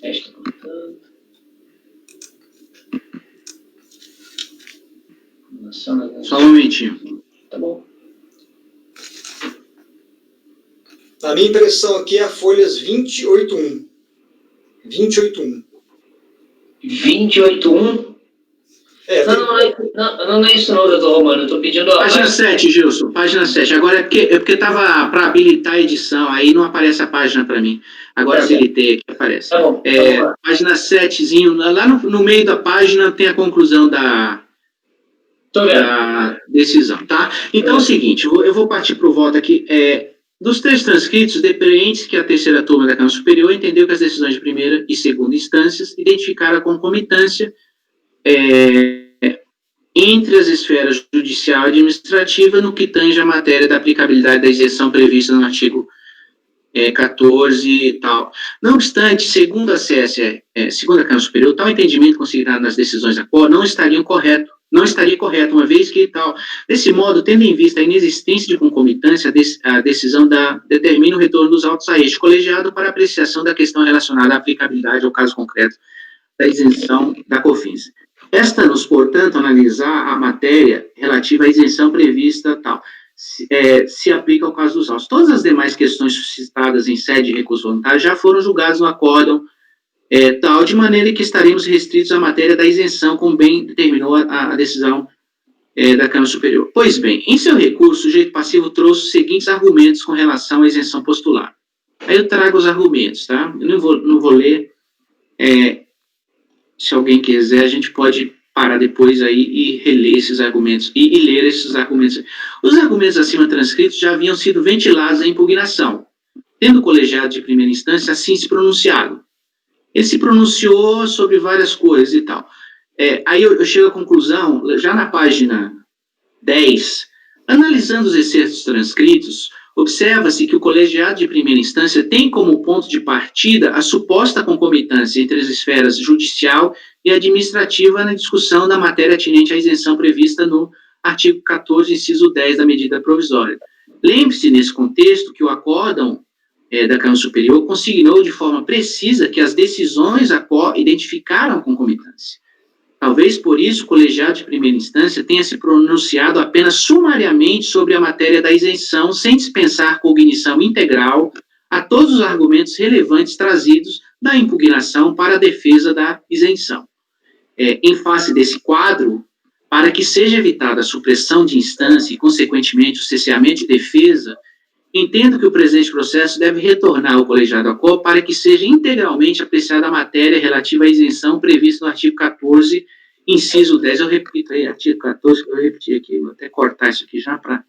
Estou contando. Só um momentinho. Tá bom. Na minha impressão aqui é a folhas 28.1. 28.1. 28.1? Não é isso não, doutor Romano. Eu estou pedindo... Página 7, Gilson. Página 7. Agora é porque estava para habilitar a edição, aí não aparece a página para mim. Agora habilitei aqui, aparece. Tá bom. Página 7zinho, lá no meio da página tem a conclusão da decisão, tá? Então é o seguinte, eu vou partir para o voto aqui. Dos 3 transcritos, depreende que a terceira turma da Câmara Superior entendeu que as decisões de primeira e segunda instâncias identificaram a concomitância entre as esferas judicial e administrativa no que tange a matéria da aplicabilidade da isenção prevista no artigo 14 e tal. Não obstante, segundo a CSE, segundo a Câmara Superior, tal entendimento considerado nas decisões da COR não estaria correto, uma vez que tal. Desse modo, tendo em vista a inexistência de concomitância, a decisão determina o retorno dos autos a este colegiado para apreciação da questão relacionada à aplicabilidade ao caso concreto da isenção da COFINS. Resta-nos, portanto, analisar a matéria relativa à isenção prevista tal, se aplica ao caso dos autos. Todas as demais questões suscitadas em sede de recurso voluntário já foram julgadas no acórdão tal, de maneira que estaremos restritos à matéria da isenção, como bem determinou a decisão da Câmara Superior. Pois bem, em seu recurso, o sujeito passivo trouxe os seguintes argumentos com relação à isenção postulada. Aí eu trago os argumentos, tá? Eu não vou ler, se alguém quiser, a gente pode parar depois aí e reler esses argumentos, e ler esses argumentos. Os argumentos acima transcritos já haviam sido ventilados em impugnação, tendo o colegiado de primeira instância assim se pronunciado. Ele se pronunciou sobre várias coisas e tal. Aí eu chego à conclusão, já na página 10, analisando os excertos transcritos, observa-se que o colegiado de primeira instância tem como ponto de partida a suposta concomitância entre as esferas judicial e administrativa na discussão da matéria atinente à isenção prevista no artigo 14, inciso 10 da medida provisória. Lembre-se, nesse contexto, que o acórdão da Câmara Superior consignou de forma precisa que as decisões da COR identificaram a concomitância. Talvez por isso o colegiado de primeira instância tenha se pronunciado apenas sumariamente sobre a matéria da isenção, sem dispensar cognição integral a todos os argumentos relevantes trazidos da impugnação para a defesa da isenção. Em face desse quadro, para que seja evitada a supressão de instância e, consequentemente, o cesseamento de defesa, entendo que o presente processo deve retornar ao colegiado da COR para que seja integralmente apreciada a matéria relativa à isenção prevista no artigo 14, inciso 10. Eu repito aí, artigo 14, que eu repeti aqui, vou até cortar isso aqui já para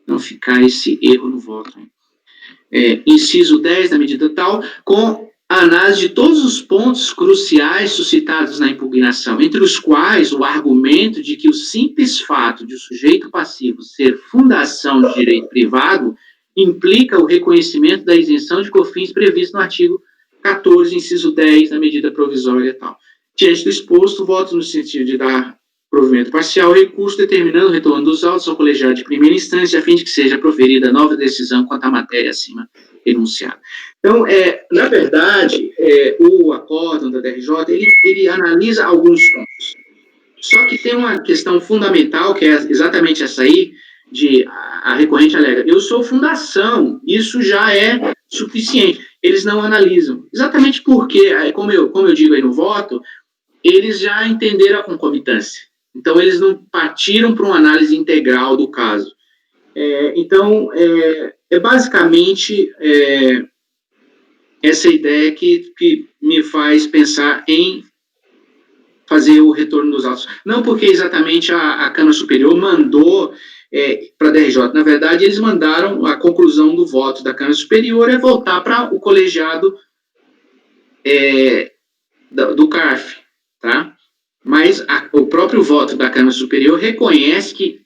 não ficar esse erro no voto. Inciso 10 da medida tal, com a análise de todos os pontos cruciais suscitados na impugnação, entre os quais o argumento de que o simples fato de o sujeito passivo ser fundação de direito privado implica o reconhecimento da isenção de COFINS previsto no artigo 14, inciso 10 da medida provisória e tal. Diante do exposto, voto no sentido de dar provimento parcial ao recurso, determinando o retorno dos autos ao colegiado de primeira instância, a fim de que seja proferida nova decisão quanto à matéria acima enunciada. Então, na verdade, o acórdão da DRJ, ele analisa alguns pontos. Só que tem uma questão fundamental, que é exatamente essa aí, a recorrente alega, eu sou fundação, isso já é suficiente. Eles não analisam. Exatamente porque, como eu digo aí no voto, eles já entenderam a concomitância. Então, eles não partiram para uma análise integral do caso. Então, basicamente essa ideia que me faz pensar em fazer o retorno dos autos. Não porque exatamente a Câmara Superior mandou para a DRJ. Na verdade, eles mandaram a conclusão do voto da Câmara Superior voltar para o colegiado do CARF, tá? Mas o próprio voto da Câmara Superior reconhece que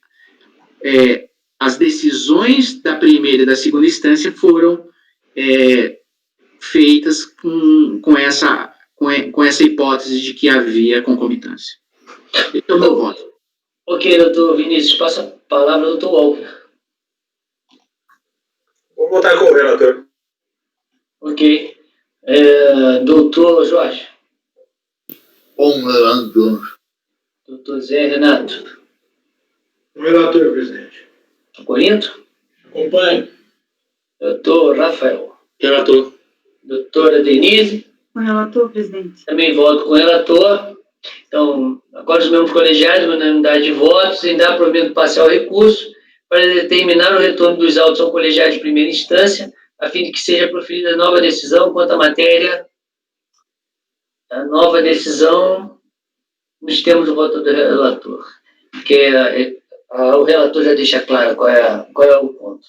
as decisões da primeira e da segunda instância foram feitas com com essa hipótese de que havia concomitância. Esse é o meu voto. Ok, doutor Vinícius, passa a palavra ao doutor Walker. Vou votar com o relator. Ok. Doutor Jorge. Com o relator. Doutor Zé Renato. O relator, presidente. Corinto. Acompanhe. Doutor Rafael. Relator. Doutora Denise. Com o relator, presidente. Também voto com o relator. Então, acordo os membros colegiados, unanimidade de votos, em dar provimento parcial ao recurso para determinar o retorno dos autos ao colegiado de primeira instância, a fim de que seja proferida nova decisão quanto à matéria. A nova decisão, nos termos do voto do relator, que o relator já deixa claro qual é o ponto.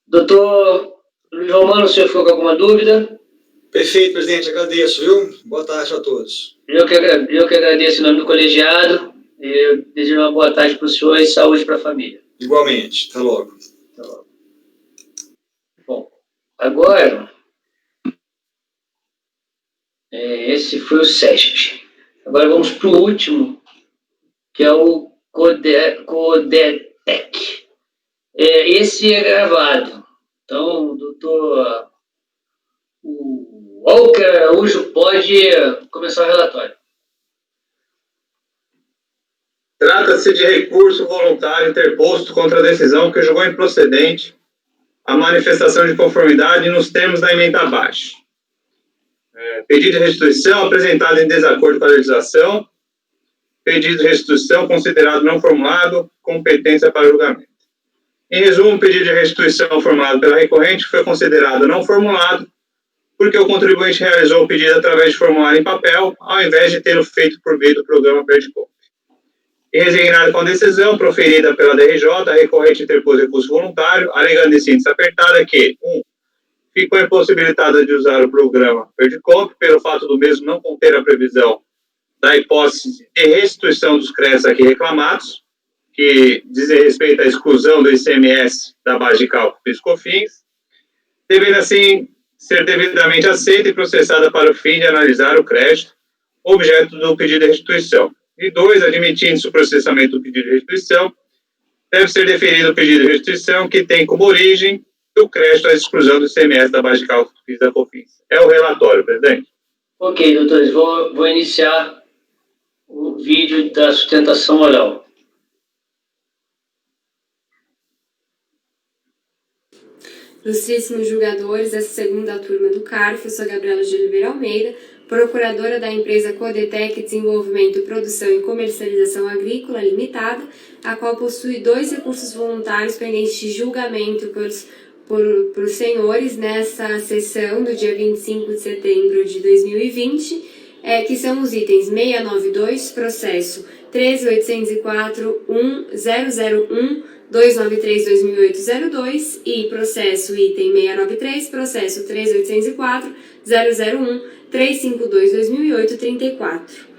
Doutor Luiz Romano, o senhor ficou com alguma dúvida? Perfeito, presidente, agradeço, viu? Boa tarde a todos. Eu que agradeço em nome do colegiado, e desejo uma boa tarde para o senhor e saúde para a família. Igualmente, até logo. Até logo. Bom, agora, esse foi o SESP. Agora vamos para o último, que é o CODETEC. Esse é gravado. Então, o doutor Walker Araújo pode começar o relatório. Trata-se de recurso voluntário interposto contra a decisão que julgou improcedente a manifestação de conformidade nos termos da emenda abaixo. Pedido de restituição apresentado em desacordo com a legislação. Pedido de restituição considerado não formulado, competência para julgamento. Em resumo, o pedido de restituição formulado pela recorrente foi considerado não formulado porque o contribuinte realizou o pedido através de formulário em papel, ao invés de tê-lo feito por meio do programa Perdicomp. E resignado com a decisão proferida pela DRJ, a recorrente interpôs recurso voluntário, alegando em síntese apertada que 1. Ficou impossibilitada de usar o programa Perdicomp pelo fato do mesmo não conter a previsão da hipótese de restituição dos créditos aqui reclamados, que dizem respeito à exclusão do ICMS da base de cálculo PIS/COFINS, devendo assim ser devidamente aceita e processada para o fim de analisar o crédito, objeto do pedido de restituição. E 2, admitindo-se o processamento do pedido de restituição, deve ser deferido o pedido de restituição que tem como origem o crédito à exclusão do ICMS da base de cálculo PIS da COFINS. É o relatório, presidente. Ok, doutores, vou iniciar o vídeo da sustentação oral. Ilustríssimos julgadores dessa segunda turma do CARF, eu sou Gabriela de Oliveira Almeida, procuradora da empresa Codetec Desenvolvimento, Produção e Comercialização Agrícola Limitada, a qual possui 2 recursos voluntários pendentes de julgamento por senhores nessa sessão do dia 25 de setembro de 2020, que são os itens 692, processo 13.804.1.001, 293/2008-02 e processo item 693, processo 3804-001-352/2008-34.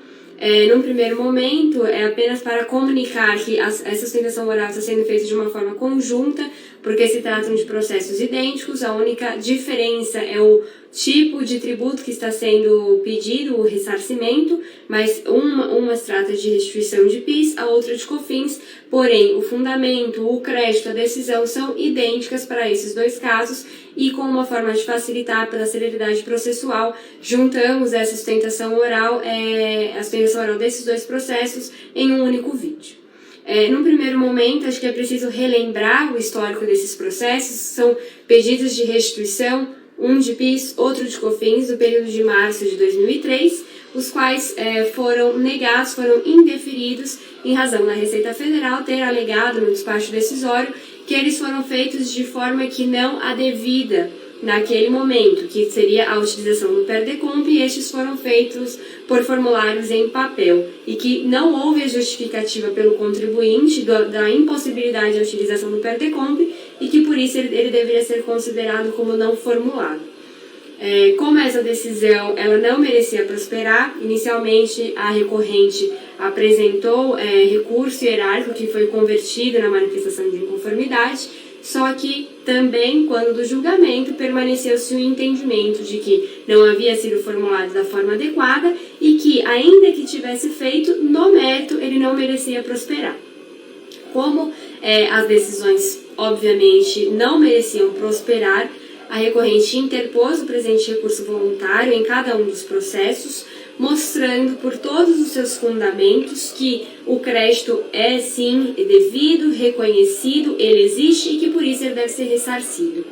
Num primeiro momento, é apenas para comunicar que essa sustentação oral está sendo feita de uma forma conjunta, porque se tratam de processos idênticos, a única diferença é o tipo de tributo que está sendo pedido, o ressarcimento, mas uma se trata de restituição de PIS, a outra de COFINS, porém o fundamento, o crédito, a decisão são idênticas para esses 2 casos e com uma forma de facilitar pela celeridade processual, juntamos essa sustentação oral, a sustentação oral desses 2 processos em um único vídeo. Num primeiro momento, acho que é preciso relembrar o histórico desses processos, são pedidos de restituição, um de PIS, outro de COFINS, do período de março de 2003, os quais foram negados, foram indeferidos, em razão da Receita Federal ter alegado no despacho decisório que eles foram feitos de forma que não a devida naquele momento, que seria a utilização do Perdecomp, e estes foram feitos por formulários em papel, e que não houve a justificativa pelo contribuinte da impossibilidade da utilização do Perdecomp, e que por isso ele deveria ser considerado como não formulado. Como essa decisão ela não merecia prosperar, inicialmente a recorrente apresentou recurso hierárquico que foi convertido na manifestação de inconformidade, Só que também, quando do julgamento, permaneceu-se o entendimento de que não havia sido formulado da forma adequada e que, ainda que tivesse feito, no mérito ele não merecia prosperar. Como as decisões, obviamente, não mereciam prosperar, a recorrente interpôs o presente recurso voluntário em cada um dos processos, mostrando por todos os seus fundamentos que o crédito é sim devido, reconhecido, ele existe e que por isso ele deve ser ressarcido.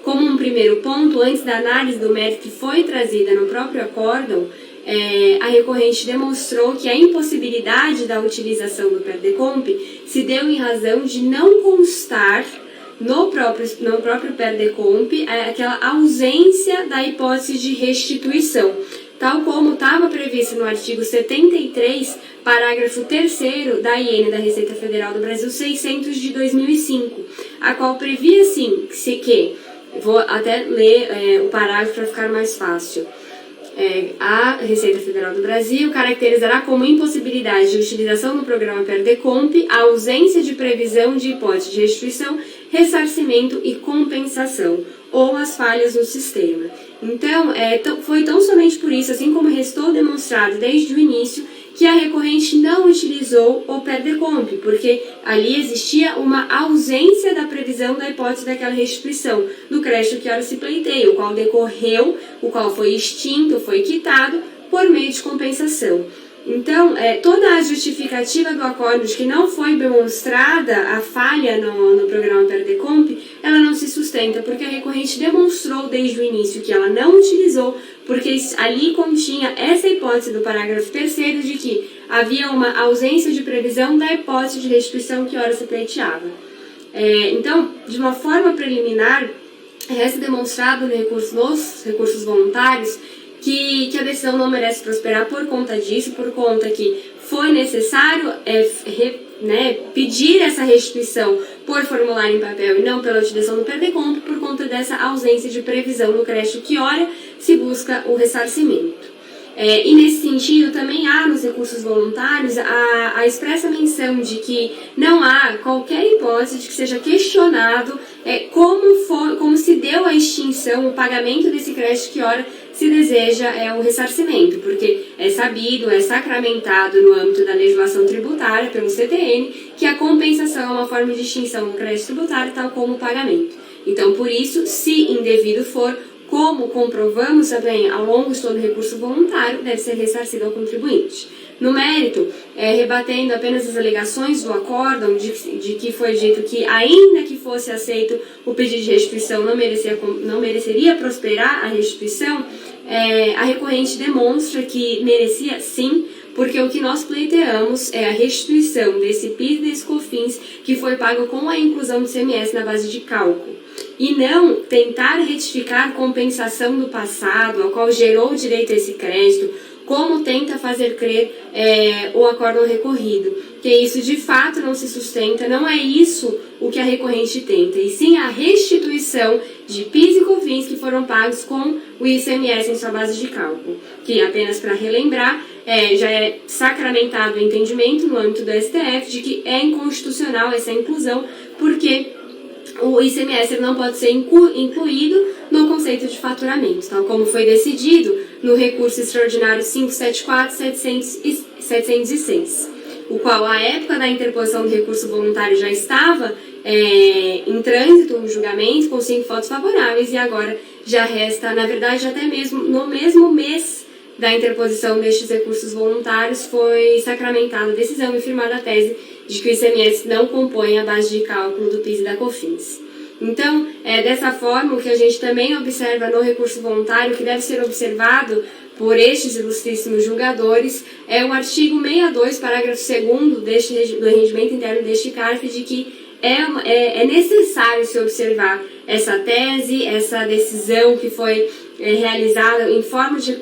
Como um primeiro ponto, antes da análise do mérito que foi trazida no próprio acórdão, a recorrente demonstrou que a impossibilidade da utilização do PERDECOMP se deu em razão de não constar no próprio PERDECOMP aquela ausência da hipótese de restituição, tal como estava previsto no artigo 73, parágrafo 3º da IN da Receita Federal do Brasil 600 de 2005, a qual previa assim que vou até ler o parágrafo para ficar mais fácil. A Receita Federal do Brasil caracterizará como impossibilidade de utilização no programa PERDECOMP a ausência de previsão de hipótese de restituição, ressarcimento e compensação, ou as falhas no sistema. Então, foi tão somente por isso, assim como restou demonstrado desde o início, que a recorrente não utilizou o PERDECOMP, porque ali existia uma ausência da previsão da hipótese daquela restituição do crédito que ora se pleiteia, o qual decorreu, o qual foi extinto, foi quitado por meio de compensação. Então, toda a justificativa do acórdão de que não foi demonstrada a falha no programa PERDECOMP, ela não se sustenta, porque a recorrente demonstrou desde o início que ela não utilizou, porque ali continha essa hipótese do parágrafo 3º de que havia uma ausência de previsão da hipótese de restituição que ora se pleiteava. Então, de uma forma preliminar, resta demonstrado nos recursos voluntários que a decisão não merece prosperar por conta disso, por conta que foi necessário pedir essa restituição por formulário em papel e não pela utilização do PERDECOMP, por conta dessa ausência de previsão no crédito que ora se busca o ressarcimento. E nesse sentido também há nos recursos voluntários a expressa menção de que não há qualquer hipótese de que seja questionado como se deu a extinção, o pagamento desse crédito que ora se deseja o ressarcimento, porque é sabido, é sacramentado no âmbito da legislação tributária pelo CTN que a compensação é uma forma de extinção do crédito tributário, tal como o pagamento. Então, por isso, se indevido for, como comprovamos também ao longo de todo o recurso voluntário, deve ser ressarcido ao contribuinte. No mérito, rebatendo apenas as alegações do acórdão de que foi dito que, ainda que fosse aceito o pedido de restituição, não mereceria prosperar a restituição, a recorrente demonstra que merecia sim, porque o que nós pleiteamos é a restituição desse PIS e desse COFINS que foi pago com a inclusão do CMS na base de cálculo, e não tentar retificar compensação do passado, ao qual gerou o direito a esse crédito, como tenta fazer crer o acórdão recorrido, que isso de fato não se sustenta, não é isso o que a recorrente tenta, e sim a restituição de PIS e COFINS que foram pagos com o ICMS em sua base de cálculo, que apenas para relembrar, já é sacramentado o entendimento no âmbito do STF de que é inconstitucional essa inclusão, porque o ICMS não pode ser incluído no conceito de faturamento, tal como foi decidido no recurso extraordinário 574-706, o qual, à época da interposição do recurso voluntário, já estava em trânsito o julgamento com 5 votos favoráveis, e agora já resta, na verdade, até mesmo no mesmo mês da interposição destes recursos voluntários, foi sacramentada a decisão e firmada a tese de que o ICMS não compõe a base de cálculo do PIS e da COFINS. Então, dessa forma, o que a gente também observa no recurso voluntário, que deve ser observado por estes ilustríssimos julgadores, é o artigo 62, parágrafo 2º do rendimento interno deste CARF, de que é necessário se observar essa tese, essa decisão que foi realizada em forma de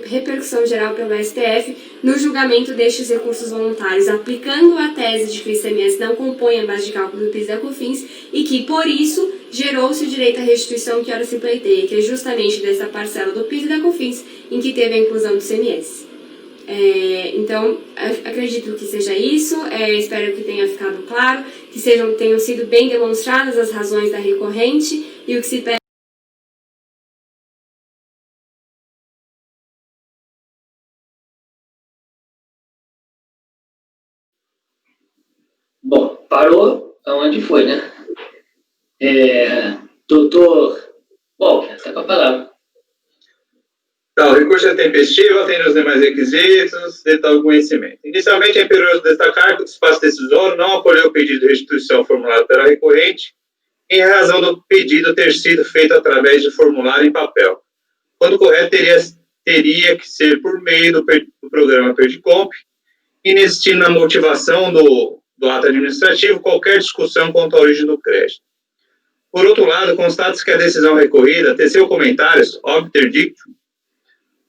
repercussão geral pelo STF no julgamento destes recursos voluntários, aplicando a tese de que o ICMS não compõe a base de cálculo do PIS e da COFINS e que, por isso, gerou-se o direito à restituição que ora se pleiteia, que é justamente dessa parcela do PIS e da COFINS em que teve a inclusão do ICMS. Então, acredito que seja isso, espero que tenha ficado claro, que tenham sido bem demonstradas as razões da recorrente e o que se pede. Bom, parou aonde foi, né? Doutor Walker, está com a palavra. Então, o recurso é tempestivo, atende aos demais requisitos, detalhe o conhecimento. Inicialmente, é imperioso destacar que o espaço decisório não acolheu o pedido de restituição formulado pela recorrente, em razão do pedido ter sido feito através de formulário em papel. Quando correto, teria que ser por meio do programa Perdicomp, inexistindo na motivação do ato administrativo qualquer discussão quanto à origem do crédito. Por outro lado, constata-se que a decisão recorrida teceu comentários obter dictum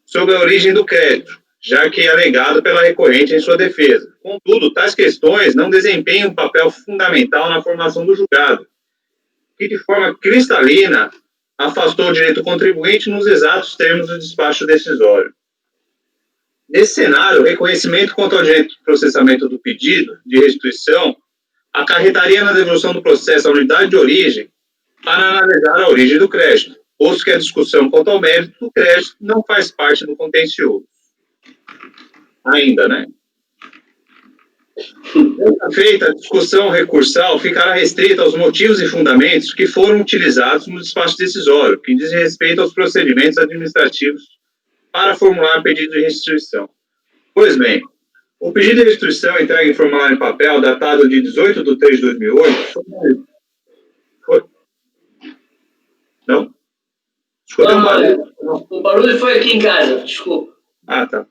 sobre a origem do crédito, já que é alegado pela recorrente em sua defesa. Contudo, tais questões não desempenham um papel fundamental na formação do julgado, que de forma cristalina afastou o direito do contribuinte nos exatos termos do despacho decisório. Nesse cenário, o reconhecimento quanto ao direito de processamento do pedido de restituição acarretaria na devolução do processo à unidade de origem para analisar a origem do crédito, posto que a discussão quanto ao mérito do crédito não faz parte do contencioso. Ainda, né? Dessa feita, a discussão recursal ficará restrita aos motivos e fundamentos que foram utilizados no despacho decisório, que diz respeito aos procedimentos administrativos para formular pedido de restituição. Pois bem, o pedido de restituição entregue em formulário em papel, datado de 18 de 3 de 2008, foi... Não? Escutei um barulho. O barulho foi aqui em casa, desculpa. Ah, tá.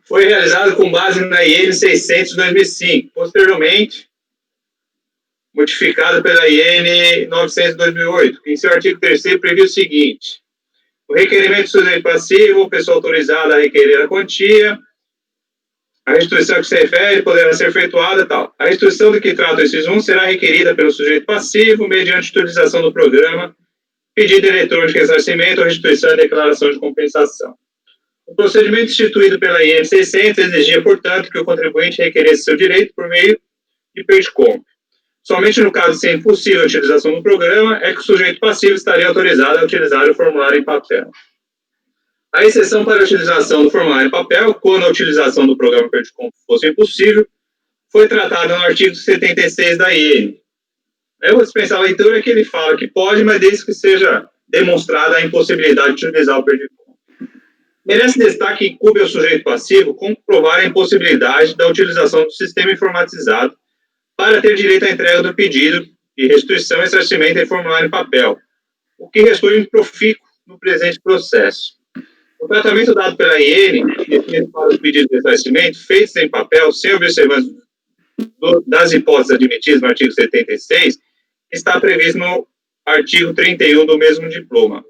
Foi realizado com base na IN 600 de 2005, posteriormente modificado pela IN 900 de 2008, que em seu artigo 3º previu o seguinte: o requerimento do sujeito passivo, pessoa autorizada a requerer a quantia, a restituição que se refere poderá ser efetuada, tal. A restituição de que trata esses 1 será requerida pelo sujeito passivo mediante utilização do programa, pedido eletrônico de ressarcimento ou restituição e declaração de compensação. O procedimento instituído pela IN 600 exigia, portanto, que o contribuinte requeresse seu direito por meio de Perdicomp. Somente no caso de ser impossível a utilização do programa é que o sujeito passivo estaria autorizado a utilizar o formulário em papel. A exceção para a utilização do formulário em papel, quando a utilização do programa Perdicomp fosse impossível, foi tratada no artigo 76 da IN. Eu vou dispensar a leitura que ele fala que pode, mas desde que seja demonstrada a impossibilidade de utilizar o Perdicomp. Merece destaque que coube ao sujeito passivo comprovar a impossibilidade da utilização do sistema informatizado para ter direito à entrega do pedido de restituição e ressarcimento em formulário em papel, o que restou improfícuo no presente processo. O tratamento dado pela IN, definido para os pedidos de ressarcimento feitos em papel, sem observância das hipóteses admitidas no artigo 76, está previsto no artigo 31 do mesmo diploma.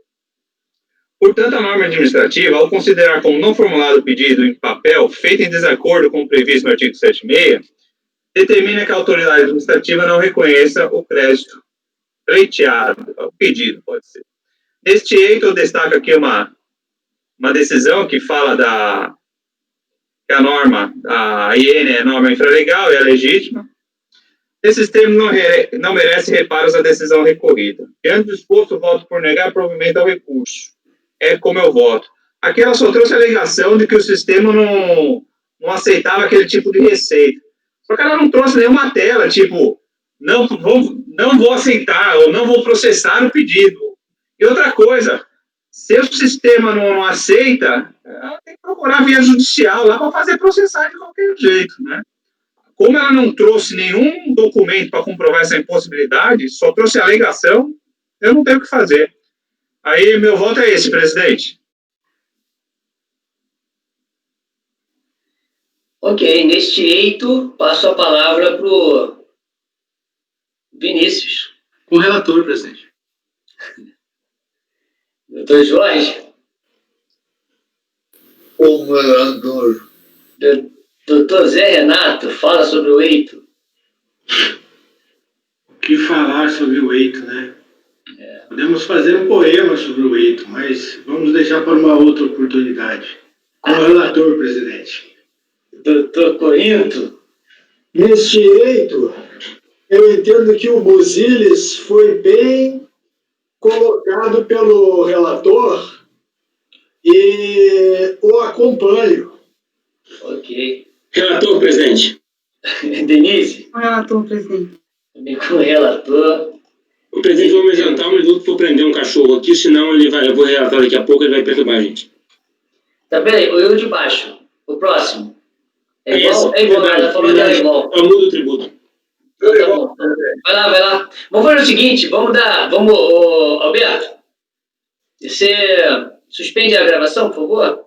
Portanto, a norma administrativa, ao considerar como não formulado o pedido em papel, feito em desacordo com o previsto no artigo 76, determina que a autoridade administrativa não reconheça o crédito pleiteado, o pedido, pode ser. Neste jeito, eu destaco aqui uma decisão que fala que a norma, a IN é norma infralegal e é legítima. Nesses termos, não merece reparos a decisão recorrida. Diante do exposto, voto por negar provimento ao recurso. É como eu voto. Aqui ela só trouxe a alegação de que o sistema não aceitava aquele tipo de receita. Só que ela não trouxe nenhuma tela, tipo, não vou aceitar ou não vou processar o pedido. E outra coisa, se o sistema não aceita, ela tem que procurar via judicial lá para fazer processar de qualquer jeito, né? Como ela não trouxe nenhum documento para comprovar essa impossibilidade, só trouxe a alegação, eu não tenho o que fazer. Aí, meu voto é esse, presidente. Ok, neste jeito, passo a palavra para o Vinícius. O relator, presidente. Doutor Jorge. O relator. Doutor Zé Renato, fala sobre o eito. O que falar sobre o eito, né? Podemos fazer um poema sobre o eito, mas vamos deixar para uma outra oportunidade. Com o relator, presidente. Doutor Corinto. Neste eito, eu entendo que o Buziles foi bem colocado pelo relator e o acompanho. Ok. Relator, presidente. Denise. O relator, presidente. Também com o relator. O presidente, vou me adiantar um minuto para eu prender um cachorro aqui, senão eu vou relatar daqui a pouco, ele vai perturbar a gente. Tá, peraí, o eu de baixo. O próximo. É igual? Esse, É igual, verdade, ela falou que era igual. Eu mudo o tributo. Então, tá bom. Vai lá. Vamos fazer o seguinte, Alberto, você suspende a gravação, por favor?